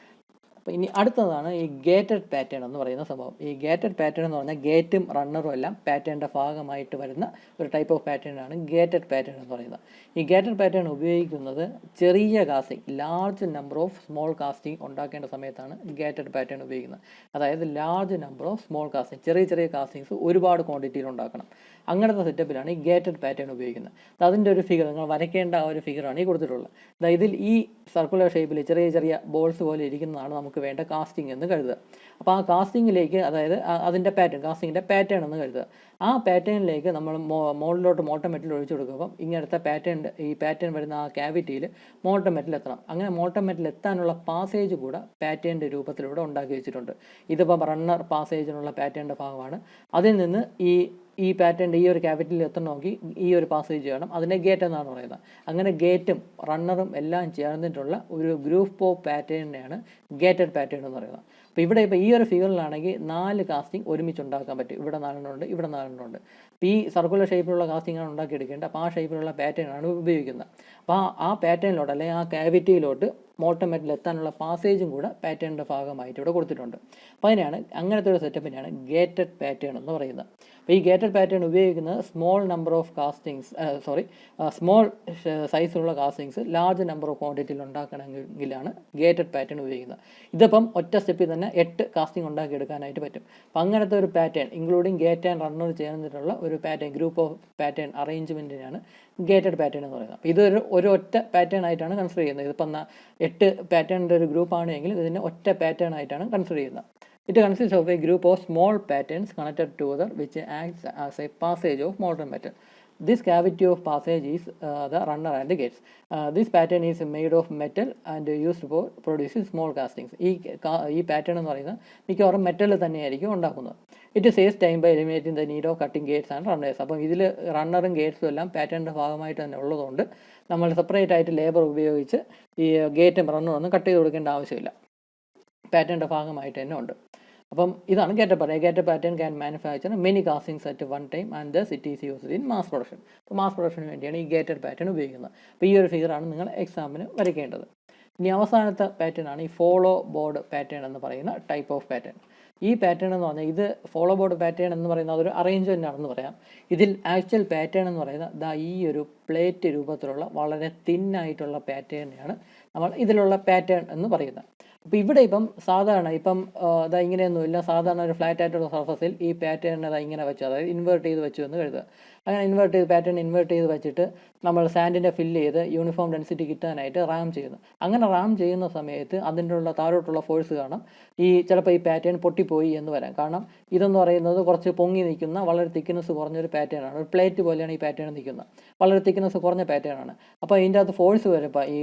അപ്പോൾ ഇനി അടുത്തതാണ് ഈ ഗേറ്റഡ് പാറ്റേൺ എന്ന് പറയുന്ന സംഭവം. ഈ ഗേറ്റഡ് പാറ്റേൺ എന്ന് പറഞ്ഞാൽ ഗേറ്റും റണ്ണറും എല്ലാം പാറ്റേണിൻ്റെ ഭാഗമായിട്ട് വരുന്ന ഒരു ടൈപ്പ് ഓഫ് പാറ്റേണാണ് ഗേറ്റഡ് പാറ്റേൺ എന്ന് പറയുന്നത്. ഈ ഗേറ്റഡ് പാറ്റേൺ ഉപയോഗിക്കുന്നത് ചെറിയ casting, large number of small casting ഉണ്ടാക്കേണ്ട സമയത്താണ് ഗേറ്റഡ് പാറ്റേൺ ഉപയോഗിക്കുന്നത്. അതായത് large number of small casting, ചെറിയ കാസ്റ്റിങ്സ് ഒരുപാട് ക്വാണ്ടിറ്റിയിൽ ഉണ്ടാക്കണം. അങ്ങനത്തെ സെറ്റപ്പിലാണ് ഈ ഗേറ്റഡ് പാറ്റേൺ ഉപയോഗിക്കുന്നത്. അതിൻ്റെ ഒരു ഫിഗർ, നിങ്ങൾ വരയ്ക്കേണ്ട ആ ഒരു ഫിഗറാണ് ഈ കൊടുത്തിട്ടുള്ളത്. ഇതിൽ ഈ സർക്കുലർ ഷേപ്പിൽ ചെറിയ ബോൾസ് പോലെ ഇരിക്കുന്നതാണ് നമുക്ക് വേണ്ട കാസ്റ്റിംഗ് എന്ന് കരുതുക. അപ്പോൾ ആ കാസ്റ്റിങ്ങിലേക്ക്, അതായത് അതിൻ്റെ കാസ്റ്റിങ്ങിൻ്റെ പാറ്റേൺ എന്ന് കരുതുക. ആ പാറ്റേണിലേക്ക് നമ്മൾ മോളിലോട്ട് മോൾട്ടൺ മെറ്റൽ ഒഴിച്ചു കൊടുക്കുമ്പം ഇങ്ങനത്തെ ഈ പാറ്റേൺ വരുന്ന ആ ക്യാവിറ്റിയിൽ മോൾട്ടൺ മെറ്റൽ എത്തണം. അങ്ങനെ മോൾട്ടൺ മെറ്റൽ എത്താനുള്ള പാസേജ് കൂടെ പാറ്റേണിൻ്റെ രൂപത്തിലൂടെ ഉണ്ടാക്കി വെച്ചിട്ടുണ്ട്. ഇതിപ്പം റണ്ണർ പാസേജിനുള്ള പാറ്റേണിൻ്റെ ഭാഗമാണ്. അതിൽ നിന്ന് ഈ പാറ്റേണിൻ്റെ ഈ ഒരു ക്യാവിറ്റിയിൽ എത്തണമെങ്കിൽ ഈ ഒരു പാസേജ് വേണം. അതിനെ ഗേറ്റ് എന്നാണ് പറയുന്നത്. അങ്ങനെ ഗേറ്റും റണ്ണറും എല്ലാം ചേർന്നിട്ടുള്ള ഒരു ഗ്രൂപ്പ് ഓഫ് പാറ്റേണിനെയാണ് ഗേറ്റഡ് പാറ്റേൺ എന്ന് പറയുന്നത്. അപ്പോൾ ഇവിടെ ഈ ഒരു ഫിഗറിലാണെങ്കിൽ 4 കാസ്റ്റിംഗ് ഒരുമിച്ച് ഉണ്ടാക്കാൻ പറ്റും. ഇവിടെ 4 ഉണ്ട്, ഇവിടെ 4 ഉണ്ട്. അപ്പോൾ ഈ സർക്കുലർ ഷേപ്പിലുള്ള കാസ്റ്റിംഗാണ് ഉണ്ടാക്കിയെടുക്കേണ്ടത്. അപ്പോൾ ആ ഷേപ്പിലുള്ള പാറ്റേണാണ് ഉപയോഗിക്കുന്നത്. അപ്പോൾ ആ പാറ്റേണിലോട്ട് അല്ലെങ്കിൽ ആ ക്യാവിറ്റിയിലോട്ട് മോൾട്ടൺ മെറ്റൽ എത്താനുള്ള പാസേജും കൂടെ പാറ്റേണിൻ്റെ ഭാഗമായിട്ട് ഇവിടെ കൊടുത്തിട്ടുണ്ട്. അപ്പോൾ അങ്ങനത്തെ ഒരു സെറ്റപ്പിനെയാണ് ഗേറ്റഡ് പാറ്റേൺ എന്ന് പറയുന്നത്. അപ്പോൾ ഈ ഗേറ്റഡ് പാറ്റേൺ ഉപയോഗിക്കുന്നത് സ്മോൾ സൈസിലുള്ള കാസ്റ്റിങ്സ് ലാർജ് നമ്പർ ഓഫ് ക്വാണ്ടിറ്റിയിൽ ഉണ്ടാക്കണമെങ്കിലാണ് ഗേറ്റഡ് പാറ്റേൺ ഉപയോഗിക്കുന്നത്. ഇതിപ്പം ഒറ്റ സ്റ്റെപ്പിൽ തന്നെ 8 കാസ്റ്റിംഗ് ഉണ്ടാക്കിയെടുക്കാനായിട്ട് പറ്റും. അപ്പം അങ്ങനത്തെ ഒരു pattern including gate and runner ചേർന്നിട്ടുള്ള ഒരു പാറ്റേൺ, ഗ്രൂപ്പ് ഓഫ് പാറ്റേൺ അറേഞ്ച്മെൻറ്റിനാണ് ഗേറ്റഡ് പാറ്റേൺ എന്ന് പറയുന്നത്. അപ്പോൾ ഇതൊരു ഒറ്റ പാറ്റേൺ ആയിട്ടാണ് കൺസിഡർ ചെയ്യുന്നത്. ഇതിപ്പം 8 പാറ്റേണിൻ്റെ ഒരു ഗ്രൂപ്പാണ് എങ്കിൽ ഇതിനെ ഒറ്റ പാറ്റേൺ ആയിട്ടാണ് കൺസിഡർ ചെയ്യുന്നത്. It consists of a group of small patterns connected together which acts as a passage of molten metal. This cavity of passage is the runner and the gates. This pattern is made of metal and used for producing small castings. ഈ പാറ്റേൺ എന്ന് പറയുന്നത് മിക്കവാറും metal തന്നെയായിരിക്കും ഉണ്ടാക്കുന്നത്. It saves time by eliminating the need of cutting gates and runners. അപ്പം ഇതിൽ റണ്ണറും ഗേറ്റ്സും എല്ലാം പാറ്റേണിൻ്റെ ഭാഗമായിട്ട് തന്നെ ഉള്ളതുകൊണ്ട് നമ്മൾ സെപ്പറേറ്റ് ആയിട്ട് ലേബർ ഉപയോഗിച്ച് ഈ ഗേറ്റും റണ്ണറും ഒന്നും കട്ട് ചെയ്ത് കൊടുക്കേണ്ട ആവശ്യമില്ല. പാറ്റേണിൻ്റെ ഭാഗമായിട്ട് തന്നെ ഉണ്ട്. അപ്പം ഇതാണ് gated pattern. Gated pattern can manufacture many castings at one time and thus it is used in mass production. അപ്പോൾ മാസ് പ്രൊഡക്ഷന് വേണ്ടിയാണ് ഈ ഗേറ്റഡ് പാറ്റേൺ ഉപയോഗിക്കുന്നത്. അപ്പോൾ ഈ ഒരു ഫിഗറാണ് നിങ്ങൾ എക്സാമിന് വരയ്ക്കേണ്ടത്. ഇനി അവസാനത്തെ പാറ്റേൺ ആണ് ഈ ഫോളോ ബോർഡ് പാറ്റേൺ എന്ന് പറയുന്ന ടൈപ്പ് ഓഫ് പാറ്റേൺ. ഈ പാറ്റേൺ എന്ന് പറഞ്ഞാൽ ഇത് ഫോളോ ബോർഡ് പാറ്റേൺ എന്ന് പറയുന്നത് അതൊരു അറേഞ്ച്മെൻ്റ് ആണെന്ന് പറയാം. ഇതിൽ ആക്ച്വൽ പാറ്റേൺ എന്ന് പറയുന്നത് ഈ ഒരു പ്ലേറ്റ് രൂപത്തിലുള്ള വളരെ തിന്നായിട്ടുള്ള പാറ്റേണിനെയാണ് നമ്മൾ ഇതിലുള്ള പാറ്റേൺ എന്ന് പറയുന്നത്. അപ്പോൾ ഇവിടെ സാധാരണ ഇങ്ങനെയൊന്നുമില്ല. സാധാരണ ഒരു ഫ്ലാറ്റ് ആയിട്ടുള്ള സർഫസിൽ ഈ പാറ്റേൺ ഇങ്ങനെ വെച്ചു, അതായത് ഇൻവേർട്ട് ചെയ്ത് വെച്ചു എന്ന് കരുതുക. അങ്ങനെ പാറ്റേൺ ഇൻവേർട്ട് ചെയ്ത് വെച്ചിട്ട് നമ്മൾ സാൻഡിനെ ഫില്ല് ചെയ്ത് യൂണിഫോം ഡെൻസിറ്റി കിട്ടാനായിട്ട് റാം ചെയ്യുന്നു. അങ്ങനെ റാം ചെയ്യുന്ന സമയത്ത് അതിൻ്റെ താഴോട്ടുള്ള ഫോഴ്സ് കാരണം ചിലപ്പോൾ ഈ പാറ്റേൺ പൊട്ടിപ്പോയി എന്ന് വരാം. കാരണം ഇതെന്ന് പറയുന്നത് കുറച്ച് പൊങ്ങി നിൽക്കുന്ന വളരെ തിക്നെസ് കുറഞ്ഞൊരു പാറ്റേൺ ആണ്. ഒരു പ്ലേറ്റ് പോലെയാണ് ഈ പാറ്റേൺ നിൽക്കുന്നത്. വളരെ തിക്നെസ് കുറഞ്ഞ പാറ്റേൺ ആണ്. അപ്പോൾ ഇതിൻ്റെ അകത്ത് ഫോഴ്സ് വരുമ്പോൾ ഈ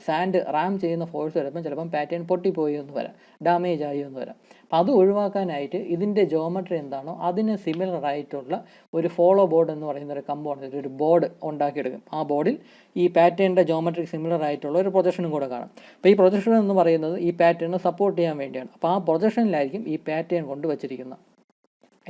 സാൻഡ് റാം ചെയ്യുന്ന ഫോഴ്സ് വരുമ്പോൾ ചിലപ്പം പാറ്റേൺ പൊട്ടിപ്പോയി എന്ന് വരാം, ഡാമേജ് ആയി എന്ന് വരാം. അപ്പോൾ അത് ഒഴിവാക്കാനായിട്ട് ഇതിൻ്റെ ജോമെട്രി എന്താണോ അതിന് സിമിലർ ആയിട്ടുള്ള ഒരു ഫോളോ ബോർഡ് എന്ന് പറയുന്ന ഒരു കമ്പോണൻറ്റ്, ഒരു ബോർഡ് ഉണ്ടാക്കിയെടുക്കും. ആ ബോർഡിൽ ഈ പാറ്റേണിൻ്റെ ജോമെട്രിക് സിമിലർ ആയിട്ടുള്ള ഒരു പ്രൊജക്ഷനും കൂടെ കാണും. അപ്പോൾ ഈ പ്രൊജക്ഷൻ എന്ന് പറയുന്നത് ഈ പാറ്റേണിനെ സപ്പോർട്ട് ചെയ്യാൻ വേണ്ടിയാണ്. അപ്പോൾ ആ പ്രൊജക്ഷനിലായിരിക്കും ഈ പാറ്റേൺ കൊണ്ടുവച്ചിരിക്കുന്നത്.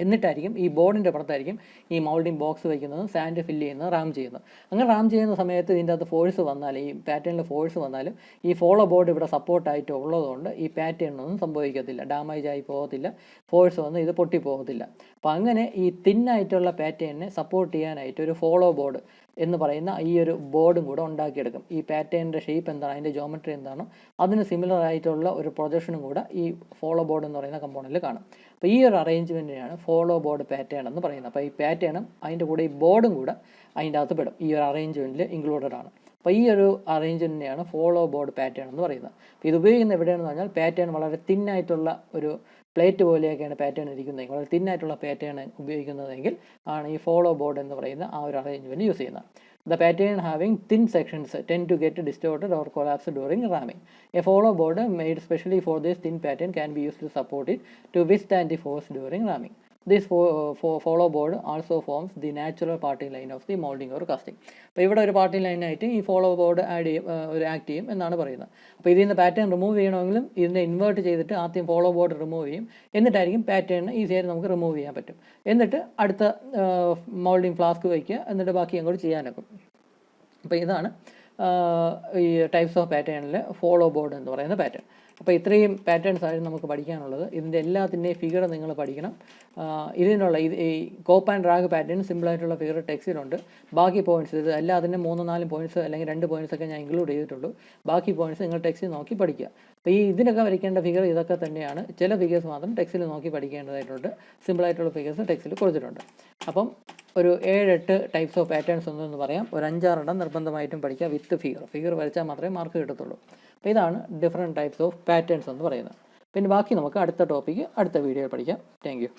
എന്നിട്ടായിരിക്കും ഈ ബോർഡിൻ്റെ പുറത്തായിരിക്കും ഈ മൗൾഡിംഗ് ബോക്സ് വയ്ക്കുന്നതും സാൻഡ് ഫില്ല് ചെയ്യുന്നത്, റാം ചെയ്യുന്നത്. അങ്ങനെ റാം ചെയ്യുന്ന സമയത്ത് ഇതിൻ്റെ അകത്ത് ഫോഴ്സ് വന്നാൽ, ഈ പാറ്റേണിൽ ഫോഴ്സ് വന്നാലും ഈ ഫോളോ ബോർഡ് ഇവിടെ സപ്പോർട്ടായിട്ട് ഉള്ളതുകൊണ്ട് ഈ പാറ്റേണിനൊന്നും സംഭവിക്കത്തില്ല, ഡാമേജ് ആയി പോകത്തില്ല, ഫോഴ്സ് വന്ന് ഇത് പൊട്ടിപ്പോകത്തില്ല. അപ്പോൾ അങ്ങനെ ഈ തിന്നായിട്ടുള്ള പാറ്റേണിനെ സപ്പോർട്ട് ചെയ്യാനായിട്ട് ഒരു ഫോളോ ബോർഡ് എന്ന് പറയുന്ന ഈ ഒരു ബോർഡും കൂടെ ഉണ്ടാക്കിയെടുക്കും. ഈ പാറ്റേണിൻ്റെ ഷേപ്പ് എന്താണ്, അതിൻ്റെ ജോമെട്രി എന്താണോ അതിന് സിമിലർ ആയിട്ടുള്ള ഒരു പ്രൊജക്ഷനും കൂടെ ഈ ഫോളോ ബോർഡ് എന്ന് പറയുന്ന കമ്പോണൻറ്റിൽ കാണും. അപ്പോൾ ഈ ഒരു അറേഞ്ച്മെൻറ്റിനെയാണ് ഫോളോ ബോർഡ് പാറ്റേൺ എന്ന് പറയുന്നത്. അപ്പോൾ ഈ പാറ്റേണും അതിൻ്റെ കൂടെ ഈ ബോർഡും കൂടെ അതിൻ്റെ അകത്ത് പെടും, ഈ ഒരു അറേഞ്ച്മെൻറ്റിൽ ഇൻക്ലൂഡഡ് ആണ്. അപ്പോൾ ഈ ഒരു അറേഞ്ച്മെൻറ്റിനെയാണ് ഫോളോ ബോർഡ് പാറ്റേൺ എന്ന് പറയുന്നത്. അപ്പോൾ ഇത് ഉപയോഗിക്കുന്നത് എവിടെയാണെന്ന് പറഞ്ഞാൽ പാറ്റേൺ വളരെ തിന്നായിട്ടുള്ള ഒരു പ്ലേറ്റ് പോലെയൊക്കെയാണ് പാറ്റേൺ ഇരിക്കുന്നതെങ്കിൽ, വളരെ തിന്നായിട്ടുള്ള പാറ്റേൺ ഉപയോഗിക്കുന്നതെങ്കിൽ ആണ് ഈ ഫോളോ ബോർഡ് എന്ന് പറയുന്ന ആ ഒരു അറേഞ്ച്മെൻറ്റ് യൂസ് ചെയ്യുന്നത്. The pattern having thin sections tend to get distorted or collapse during ramming. A follow board made specially for this thin pattern can be used to support it to withstand the force during ramming. This follow board also forms the natural parting line of the molding or casting. അപ്പോൾ ഇവിടെ ഒരു parting ലൈനായിട്ട് ഈ follow board ഒരു act ചെയ്യും എന്നാണ് പറയുന്നത്. അപ്പോൾ ഇതിൽ നിന്ന് പാറ്റേൺ റിമൂവ് ചെയ്യണമെങ്കിലും ഇതിനെ ഇൻവേർട്ട് ചെയ്തിട്ട് ആദ്യം ഫോളോ ബോർഡ് റിമൂവ് ചെയ്യും, എന്നിട്ടായിരിക്കും പാറ്റേൺ ഈസിയായിട്ട് നമുക്ക് റിമൂവ് ചെയ്യാൻ പറ്റും. എന്നിട്ട് അടുത്ത മോൾഡിങ് ഫ്ലാസ്ക് വയ്ക്കുക, എന്നിട്ട് ബാക്കി അങ്ങോട്ട് ചെയ്യാനൊക്കും. അപ്പോൾ ഇതാണ് ഈ ടൈപ്സ് ഓഫ് പാറ്റേണിൽ ഫോളോ ബോർഡ് എന്ന് പറയുന്ന പാറ്റേൺ. അപ്പോൾ ഇത്രയും പാറ്റേൺസ് ആയിരുന്നു നമുക്ക് പഠിക്കാനുള്ളത്. ഇതിൻ്റെ എല്ലാത്തിൻ്റെയും ഫിഗർ നിങ്ങൾ പഠിക്കണം. ഇതിനുള്ള ഈ കോപ്പ് ആൻഡ് ഡ്രാഗ് പാറ്റേൺ സിമ്പിളായിട്ടുള്ള ഫിഗർ ടെക്സ്റ്റിലുണ്ട്. ബാക്കി പോയിൻറ്റ്സ് ഇത് എല്ലാത്തിൻ്റെ 3-4 പോയിൻറ്റ്സ് അല്ലെങ്കിൽ 2 പോയിൻറ്റ്സ് ഒക്കെ ഞാൻ ഇൻക്ലൂഡ് ചെയ്തിട്ടുള്ളൂ. ബാക്കി പോയിൻറ്റ്സ് നിങ്ങൾ ടെക്സ്റ്റിൽ നോക്കി പഠിക്കുക. അപ്പോൾ ഇതിനൊക്കെ വരയ്ക്കേണ്ട ഫിഗർ ഇതൊക്കെ തന്നെയാണ്. ചില ഫിഗേഴ്സ് മാത്രം ടെക്സ്റ്റിൽ നോക്കി പഠിക്കേണ്ടതായിട്ടുണ്ട്. സിമ്പിളായിട്ടുള്ള ഫിഗേഴ്സ് ടെക്സ്റ്റിൽ കൊടുത്തിട്ടുണ്ട്. അപ്പം ഒരു 7-8 ടൈപ്സ് ഓഫ് പാറ്റേൺസ് ഒന്നെന്ന് പറയാം. ഒരു 5-6 നിർബന്ധമായിട്ടും പഠിക്കുക വിത്ത് ഫിഗർ വരച്ചാൽ മാത്രമേ മാർക്ക് കിട്ടത്തുള്ളൂ. അപ്പോൾ ഇതാണ് ഡിഫറെൻറ്റ് ടൈപ്സ് ഓഫ് പാറ്റേൺസ് എന്ന് പറയുന്നത്. പിന്നെ ബാക്കി നമുക്ക് അടുത്ത ടോപ്പിക്ക് അടുത്ത വീഡിയോയിൽ പഠിക്കാം. Thank you.